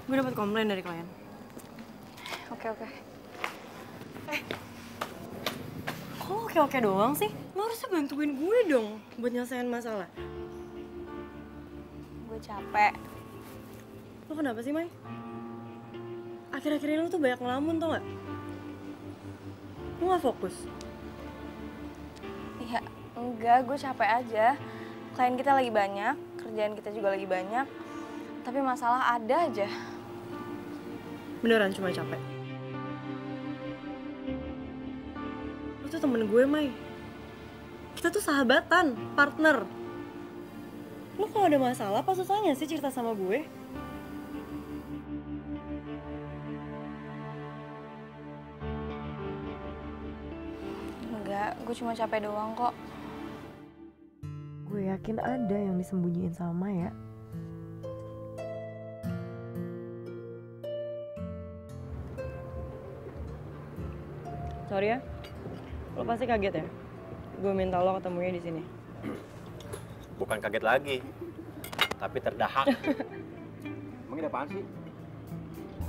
Speaker 11: Gue dapat komplain dari klien.
Speaker 2: Oke.
Speaker 11: Kok lo oke-oke doang sih? Lo harusnya bantuin gue dong buat nyelesain masalah.
Speaker 2: Gue capek.
Speaker 11: Lo kenapa sih, Mai? Akhir-akhir ini lo tuh banyak ngelamun, tau gak? Lo gak fokus?
Speaker 2: Iya, enggak, gue capek aja. Klien kita lagi banyak, kerjaan kita juga lagi banyak. Tapi masalah ada aja.
Speaker 11: Beneran cuma capek? Lo tuh temen gue, Mai. Kita tuh sahabatan, partner. Lo kalau ada masalah, apa susahnya sih cerita sama gue?
Speaker 2: Enggak, gue cuma capek doang kok.
Speaker 11: Gue yakin ada yang disembunyiin sama Maya. Sorry ya, lo pasti kaget ya? Gue minta lo ketemunya di sini.
Speaker 10: Bukan kaget lagi, tapi terdahak.
Speaker 5: Emang ini apaan sih?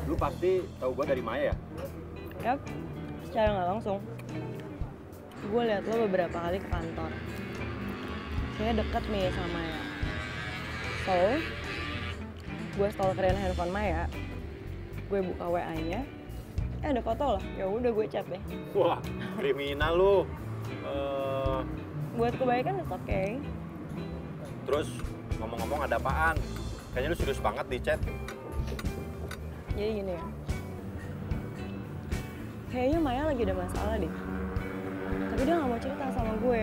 Speaker 5: Lu pasti tahu gua dari Maya ya?
Speaker 11: Yap, secara nggak langsung. Gue liat lo beberapa kali ke kantor. Kayaknya deket nih sama Maya. So, gue stalkerin handphone Maya. Gue buka WA-nya. Ada foto lah. Ya udah gue chat deh.
Speaker 10: Wah, kriminal lu.
Speaker 11: Buat kebaikan it's okay.
Speaker 10: Terus ngomong-ngomong ada apaan? Kayaknya lu serius banget di chat.
Speaker 11: Jadi gini ya. Kayaknya Maya lagi ada masalah deh. Tapi dia gak mau cerita sama gue.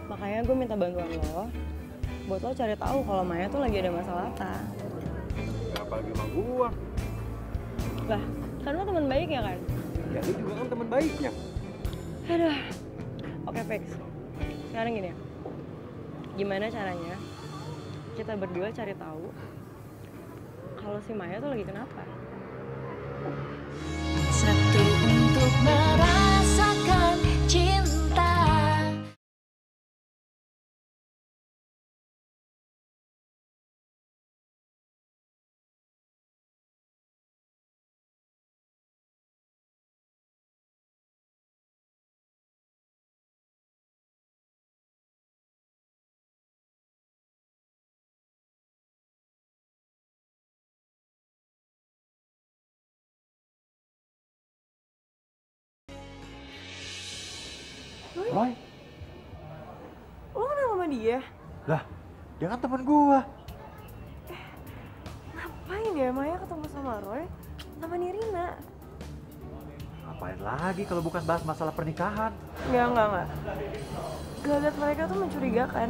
Speaker 11: Makanya gue minta bantuan lo buat lo cari tahu kalau Maya tuh lagi ada masalah apa.
Speaker 5: Apalagi sama gua.
Speaker 11: Lah, kan lo teman baiknya kan?
Speaker 5: Ya lu juga kan teman baiknya.
Speaker 11: Aduh. Oke, fix. Sekarang gini ya. Gimana caranya kita berdua cari tahu kalau si Maya tuh lagi kenapa?
Speaker 13: Satu untuk merasakan cinta.
Speaker 5: Roy?
Speaker 11: Lo kenal sama dia?
Speaker 5: Lah, dia kan teman gua.
Speaker 11: Ngapain ya Maya ketemu sama Roy? Sama Nirina?
Speaker 5: Ngapain lagi kalau bukan bahas masalah pernikahan?
Speaker 11: Enggak. Gelagat mereka tuh mencurigakan.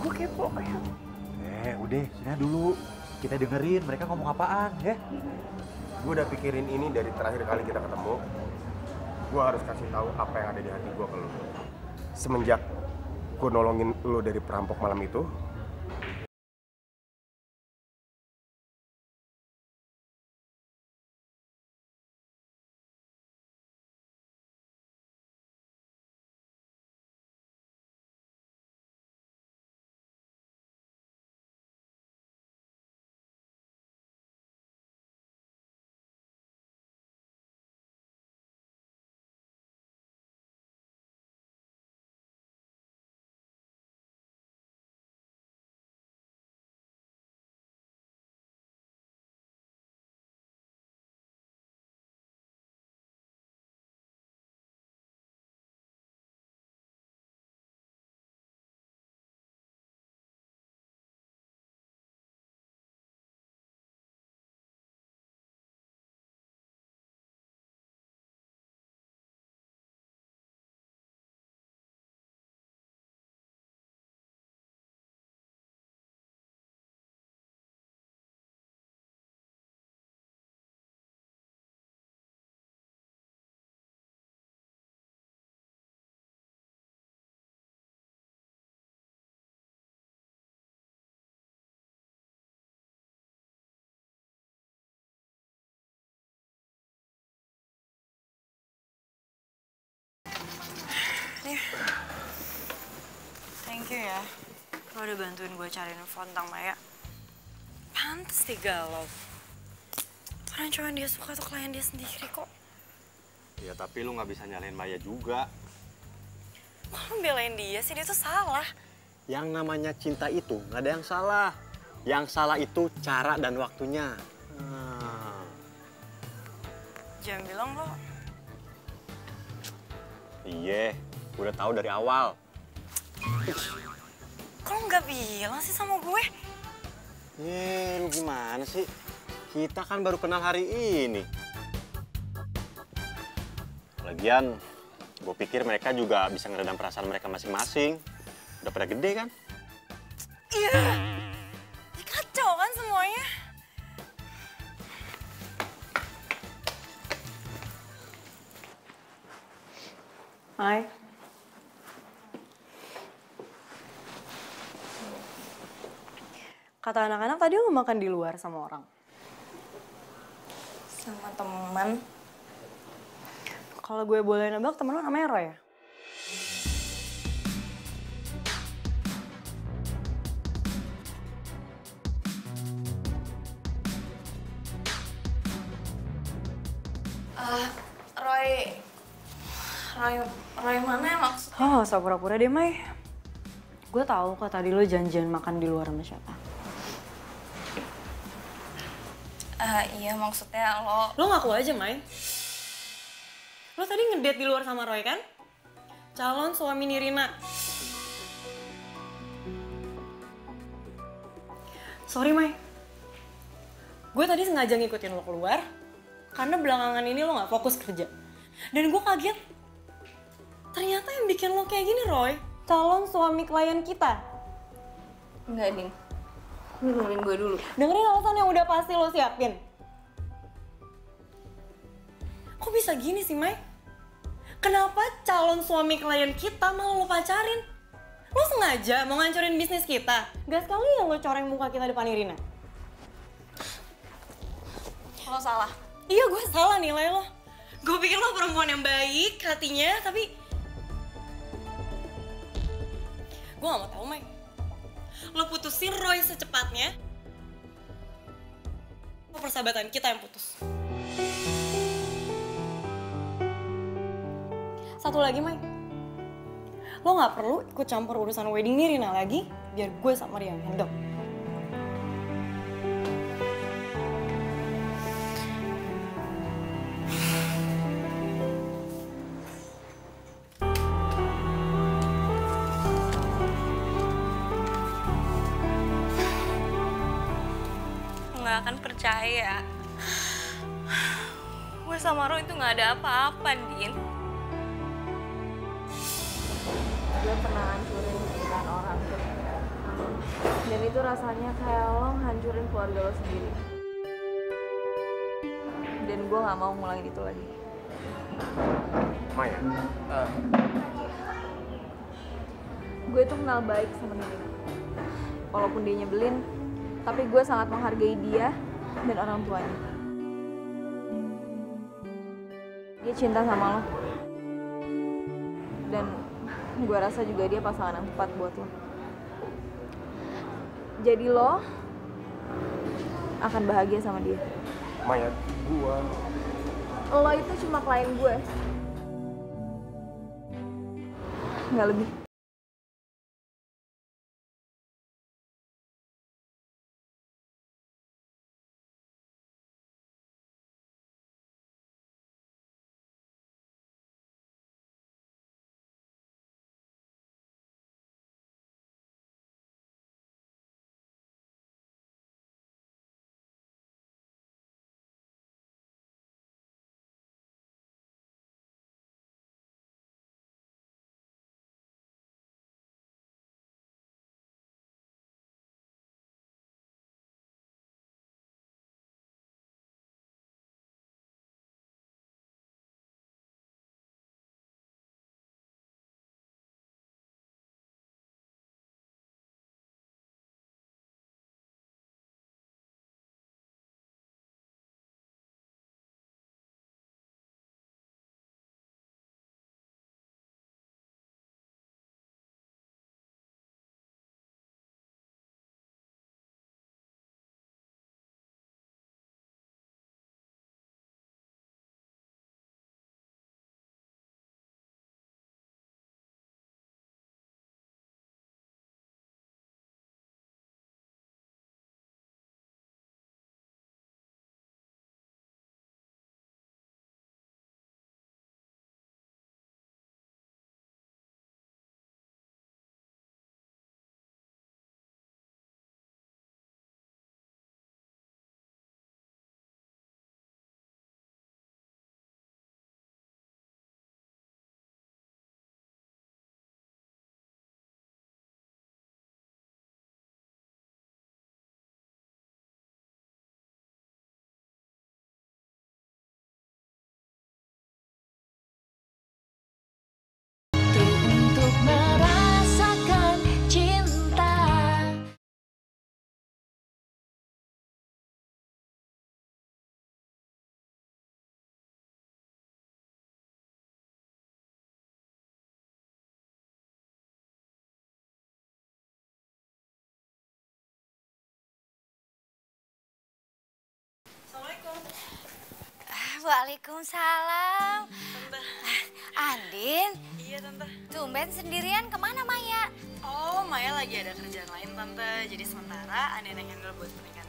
Speaker 11: Gue kepo ya.
Speaker 5: Udah, sini dulu. Kita dengerin mereka ngomong apaan, ya?
Speaker 1: Gue udah pikirin ini dari terakhir kali kita ketemu. Gue harus kasih tahu apa yang ada di hati gue ke lo. Semenjak gue nolongin lo dari perampok malam itu,
Speaker 11: Thank you ya. Lo udah bantuin gue cari info tentang Maya.
Speaker 2: pantas dia galau. Karena cuma yang dia suka tuh klien dia sendiri kok.
Speaker 10: Ya tapi lu nggak bisa nyalain Maya juga.
Speaker 2: Kok lu belain dia sih? Dia tuh salah.
Speaker 10: Yang namanya cinta itu nggak ada yang salah. Yang salah itu cara dan waktunya.
Speaker 2: Jangan bilang lo.
Speaker 10: Iya, udah tahu dari awal.
Speaker 2: Kok lo nggak bilang sih sama gue?
Speaker 10: Lu gimana sih? Kita kan baru kenal hari ini. Lagian, gue pikir mereka juga bisa ngeredam perasaan mereka masing-masing. Udah pada gede kan?
Speaker 2: Iya. Ya, kacau kan semuanya. Hai. Kata anak-anak tadi lu makan di luar sama orang. Sama teman. Kalau gue boleh nebak, temen lu namanya Roy ya? Roy mana ya maksudnya? Oh, so pura-pura deh, Mai. Gue tahu kok tadi lo janjian makan di luar sama siapa. Iya, maksudnya lo... Lo ngaku aja, Mai. Lo tadi ngedate di luar sama Roy kan? Calon suami Nirina. Sorry, Mai. Gue tadi sengaja ngikutin lo keluar karena belakangan ini lo gak fokus kerja. Dan gue kaget. Ternyata yang bikin lo kayak gini, Roy, calon suami klien kita. Enggak, Din. Lu dengerin gue dulu. Dengerin alasan yang udah pasti lo siapin. Kok bisa gini sih, Mai? Kenapa calon suami klien kita malah lo pacarin? Lo sengaja mau ngancurin bisnis kita? Gak sekali yang lo coreng muka kita depan Irina. Lo salah. Iya, gue salah nilai lo. Gue pikir lo perempuan yang baik hatinya, tapi... Gue gak mau tahu, Mai. Lo putusin Roy secepatnya. Persahabatan kita yang putus. Satu lagi, Mai. Lo gak perlu ikut campur urusan wedding Nirina lagi, biar gue sama dia yang handle. Nggak akan percaya. Gue sama Roy itu nggak ada apa-apa, Din.
Speaker 3: Gue pernah hancurin hubungan orang tuh. Dan itu rasanya kayak lo hancurin keluarga lo sendiri. Dan gue gak mau ngulangin itu lagi.
Speaker 1: Maya,
Speaker 3: Gue tuh kenal baik sama Nirina. Walaupun dia nyebelin, tapi gue sangat menghargai dia dan orang tuanya. Dia cinta sama lo. Dan gue rasa juga dia pasangan yang tepat buat lo. Jadi lo akan bahagia sama dia.
Speaker 1: Maya,
Speaker 3: Lo itu cuma klien gue. Nggak lebih.
Speaker 4: Waalaikumsalam. Andin?
Speaker 2: Iya, Tante.
Speaker 4: Tumben sendirian, kemana Maya?
Speaker 2: Oh, Maya lagi ada kerjaan lain, Tante. Jadi sementara Andin yang handle buat pernikahan.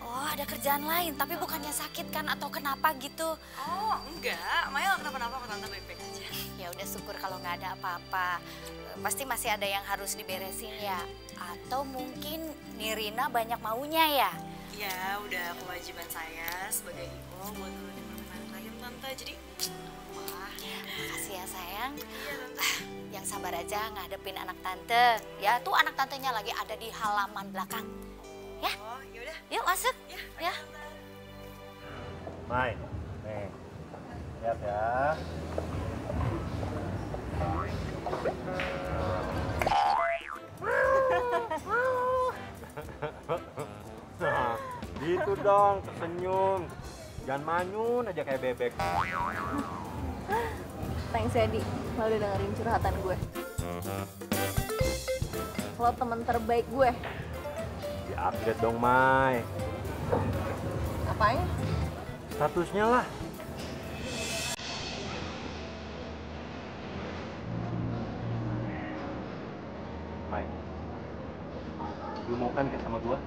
Speaker 4: Oh, ada kerjaan lain, tapi bukannya sakit kan atau kenapa gitu?
Speaker 2: Oh, enggak. Maya gak kenapa-napa kok, Tante, baik-baik aja.
Speaker 4: Ya udah syukur kalau nggak ada apa-apa. Pasti masih ada yang harus diberesin ya. Atau mungkin Nirina banyak maunya ya?
Speaker 2: Ya, udah kewajiban saya sebagai ibu buat nurutin permintaan klien, Tante. Jadi, wah.
Speaker 4: Makasih ya sayang. Yang sabar aja ngadepin anak tante. Ya tuh anak tantenya lagi ada di halaman belakang. Ya?
Speaker 2: Oh, yaudah.
Speaker 4: Yuk masuk. Ya.
Speaker 5: Mai, nih. Lihat ya. Nah, gitu dong, tersenyum. Jangan manyun aja kayak bebek.
Speaker 3: Thanks Edi, lo udah dengerin curhatan gue. Lo temen terbaik gue.
Speaker 5: Di-upgrade dong, Mai.
Speaker 3: Apanya?
Speaker 5: Statusnya lah. Mai, lu mau kan sama gua?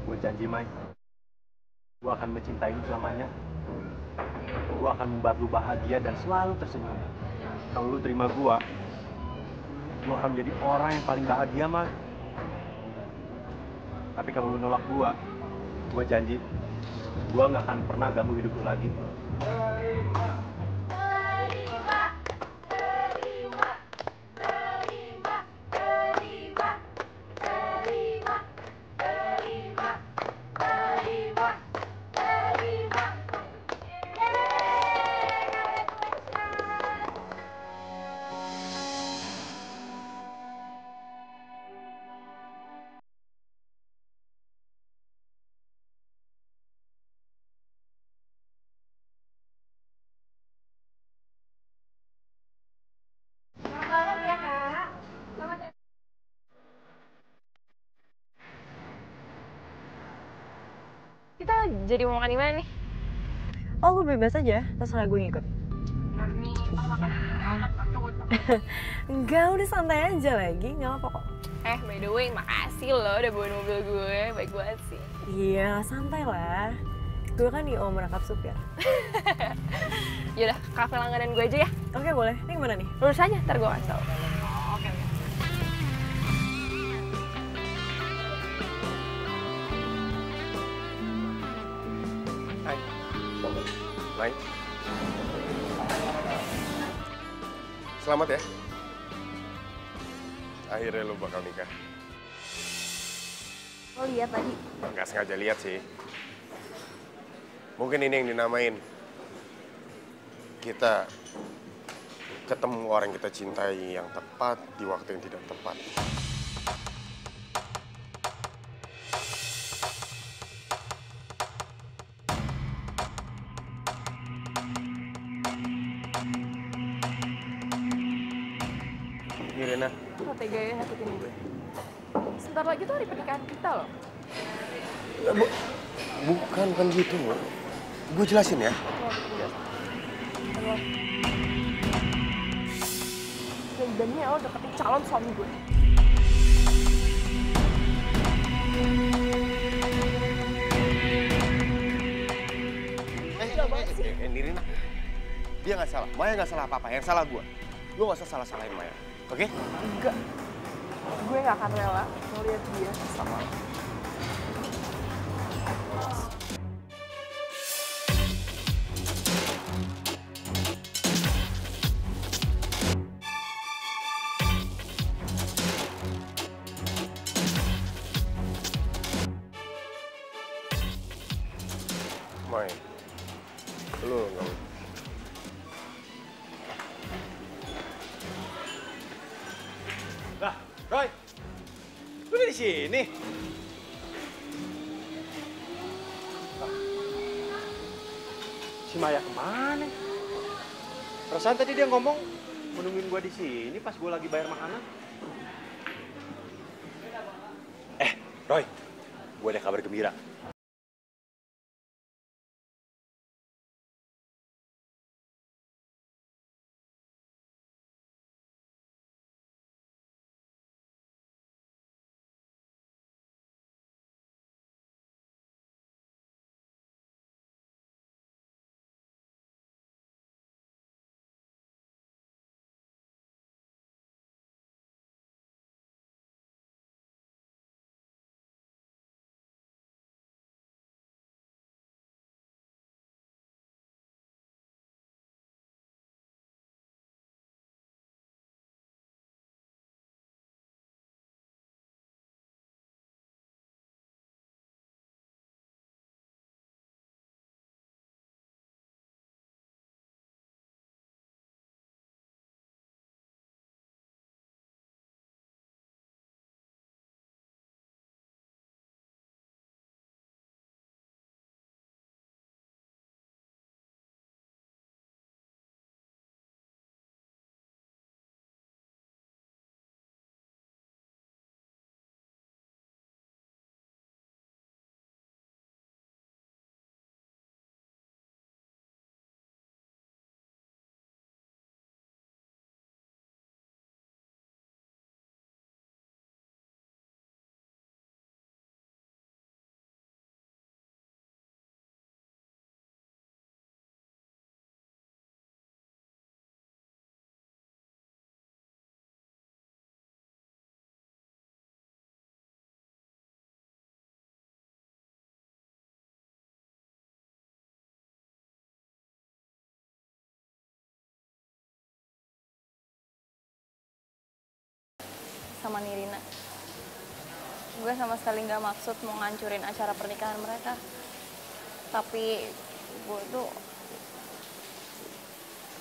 Speaker 5: Gue janji, Mai. Gue akan mencintai lu selamanya. Gue akan membuat lu bahagia dan selalu tersenyum. Kalau lu terima gue akan menjadi orang yang paling bahagia, Mai. Tapi kalau lu nolak gue janji, gue nggak akan pernah ganggu hidup lu lagi.
Speaker 7: Kita jadi mau makan di mana nih?
Speaker 2: Oh, lu bebas aja, terserah gue ngikut. Enggak, udah santai aja lagi, nggak apa kok.
Speaker 7: By the way, makasih lo udah bawa mobil gue, baik banget sih.
Speaker 2: Iya, santai lah. Gue kan di merangkap supir.
Speaker 7: Yaudah, kafe langganan gue aja ya.
Speaker 2: Oke, boleh. Ini kemana nih?
Speaker 7: Lurus aja, ntar gue kasih tau.
Speaker 2: Oke.
Speaker 1: Hai. Mai. Selamat ya. Akhirnya lu bakal nikah.
Speaker 3: Lo lihat tadi?
Speaker 1: Nggak sengaja lihat sih. Mungkin ini yang dinamain kita ketemu orang yang kita cintai yang tepat di waktu yang tidak tepat. Nirina.
Speaker 7: Lo tega ya nyakitin gue. Sebentar lagi tuh hari pernikahan kita loh.
Speaker 1: Bukan gitu. Gue jelasin ya.
Speaker 7: Dan ya lo deketin calon suami gue.
Speaker 1: Nirina. Dia nggak salah. Maya nggak salah apa-apa. Yang salah gue. Lo nggak usah salah-salahin Maya. Oke?
Speaker 7: Enggak. Gue nggak akan rela ngeliat dia sama lo.
Speaker 1: Mai, lu nggak.
Speaker 5: Lah, Roy, lu di sini. Si Maya kemana? Perasaan tadi dia ngomong menungguin gua di sini pas gua lagi bayar makanan. Roy, gue ada kabar gembira.
Speaker 2: Sama Nirina. Gue sama sekali nggak maksud mau ngancurin acara pernikahan mereka. Tapi gue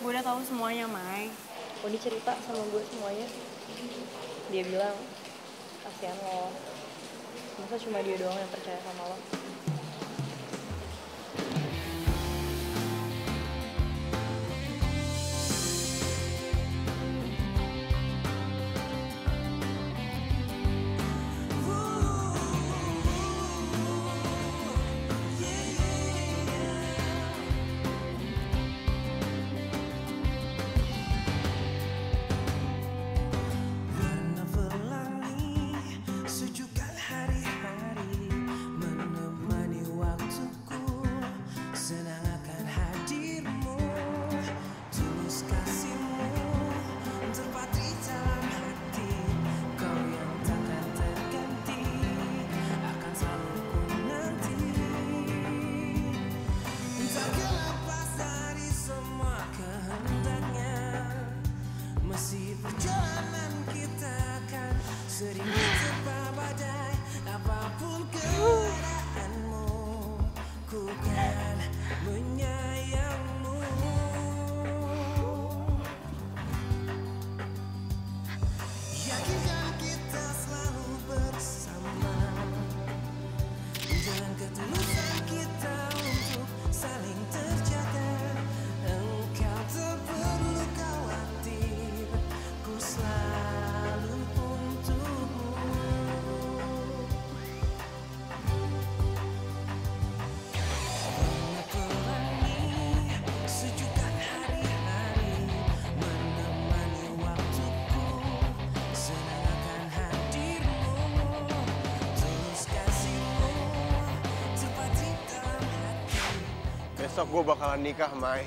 Speaker 2: udah tahu semuanya, Mai. Kodi cerita sama gue semuanya. Dia bilang, kasihan lo. Masa cuma dia doang yang percaya sama lo?
Speaker 1: Besok gue bakalan nikah, Mai.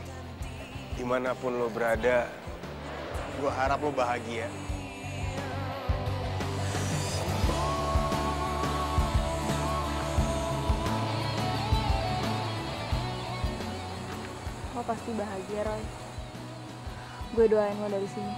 Speaker 1: Dimanapun lo berada, gue harap lo bahagia.
Speaker 2: Lo pasti bahagia, Roy. Gue doain lo dari sini.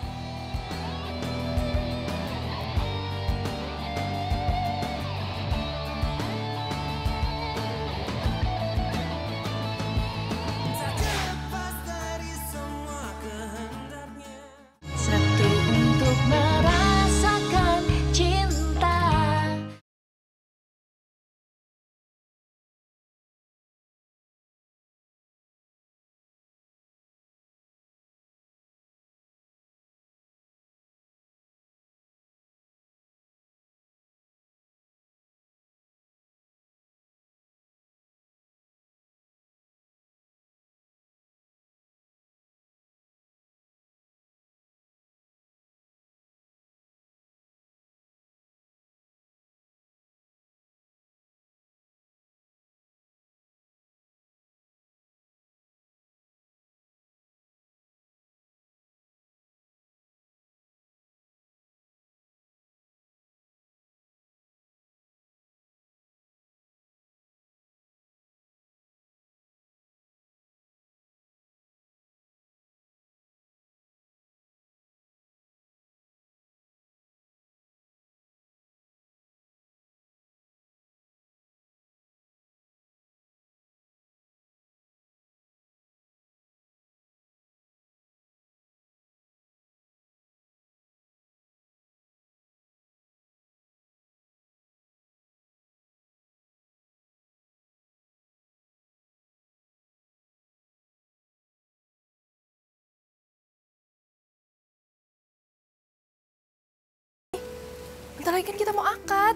Speaker 7: Bentar lagi kan kita mau akad.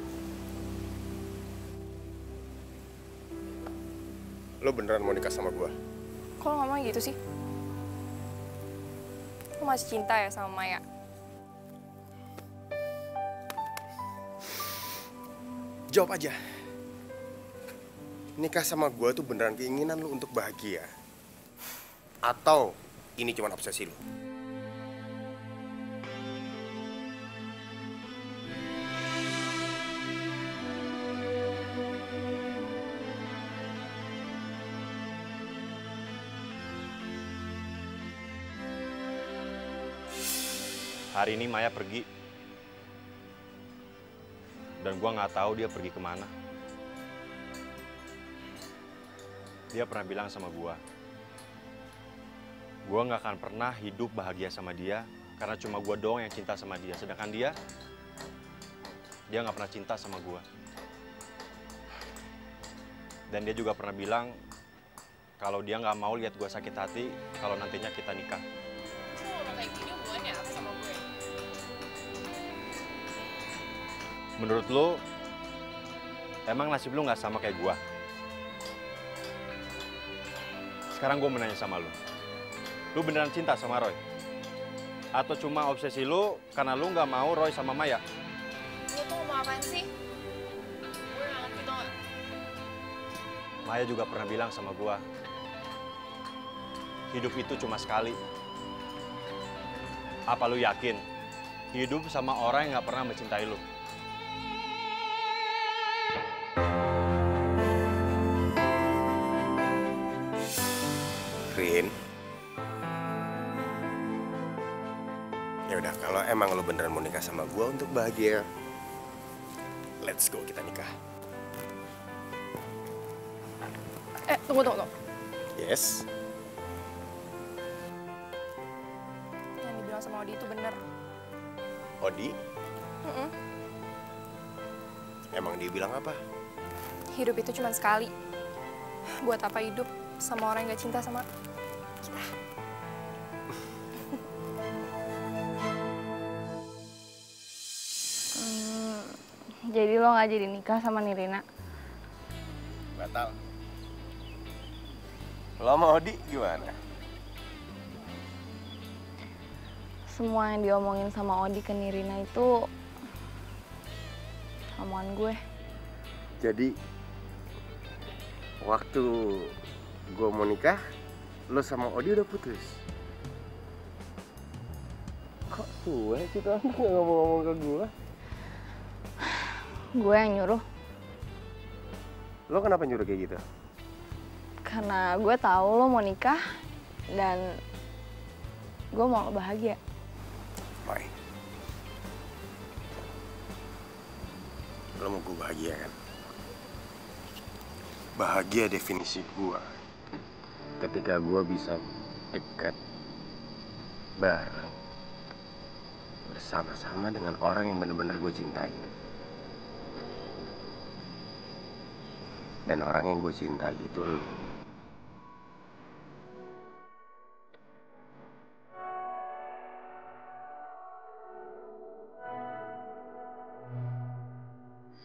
Speaker 1: Lo beneran mau nikah sama gue?
Speaker 7: Kok lo ngomong gitu sih? Lo masih cinta ya sama Maya?
Speaker 1: Jawab aja. Nikah sama gue tuh beneran keinginan lo untuk bahagia? Atau ini cuma obsesi lo?
Speaker 10: Hari ini Maya pergi. Dan gua nggak tahu dia pergi kemana. Dia pernah bilang sama gua nggak akan pernah hidup bahagia sama dia karena cuma gua doang yang cinta sama dia. Sedangkan dia nggak pernah cinta sama gua. Dan dia juga pernah bilang kalau dia nggak mau lihat gua sakit hati kalau nantinya kita nikah.
Speaker 7: Lo ngomong kayak gini hubungannya apa sama gue?
Speaker 10: Menurut lo, emang nasib lo nggak sama kayak gua? Sekarang gue mau nanya sama lo. Lo beneran cinta sama Roy? Atau cuma obsesi lo karena lo nggak mau Roy sama Maya?
Speaker 7: Lo tuh ngomong apaan sih? Gue nggak ngerti tau gak?
Speaker 10: Maya juga pernah bilang sama gua, hidup itu cuma sekali. Apa lu yakin hidup sama orang yang nggak pernah mencintai lu?
Speaker 1: Rin. Ya udah, kalau emang lo beneran mau nikah sama gue untuk bahagia, let's go, kita nikah.
Speaker 7: Tunggu.
Speaker 1: Yes.
Speaker 7: Yang dibilang sama Odi itu bener.
Speaker 1: Odi? Emang dia bilang apa?
Speaker 7: Hidup itu cuma sekali. Buat apa hidup sama orang yang gak cinta sama kita?
Speaker 2: Jadi lo gak jadi nikah sama Nirina?
Speaker 1: Batal. Lo sama Odi gimana?
Speaker 2: Semua yang diomongin sama Odi ke Nirina itu omongan gue.
Speaker 1: Jadi, waktu gue mau nikah, lo sama Odi udah putus? Kok gue sih tuh anak gak ngomong-ngomong ke gue?
Speaker 2: Gue yang nyuruh.
Speaker 1: Lo kenapa nyuruh kayak gitu?
Speaker 2: Karena gue tahu lo mau nikah dan gue mau lo bahagia.
Speaker 1: Baik. Lo mau gue bahagia kan? Bahagia definisi gue ketika gue bisa dekat bareng bersama-sama dengan orang yang benar-benar gue cintai. Dan orang yang gue cintai itu lo.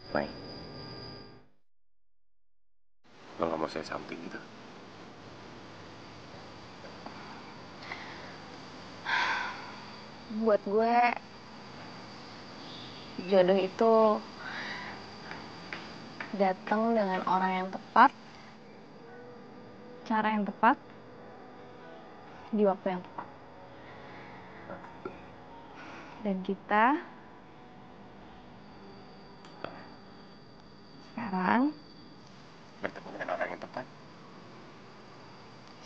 Speaker 1: Mai, lo gak mau say something gitu?
Speaker 2: Buat gue, jodoh itu datang dengan orang yang tepat, cara yang tepat, di waktu yang tepat. Dan kita sekarang
Speaker 1: Bertemu dengan orang yang tepat.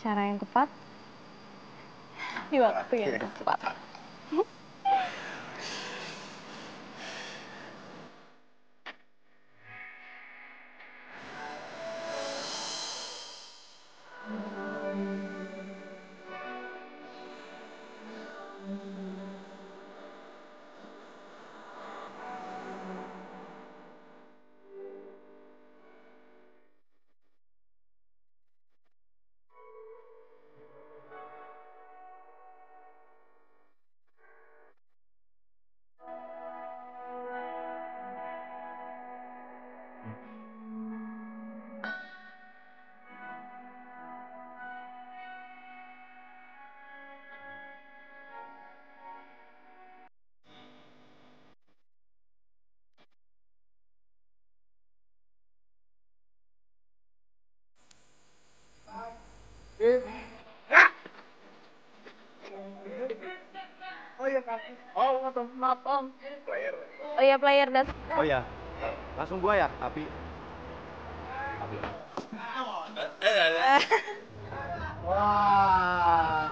Speaker 2: cara yang tepat, di waktu yang tepat.
Speaker 3: Oh iya, player dan.
Speaker 5: Oh ya, langsung gua ya, tapi.
Speaker 1: Wah,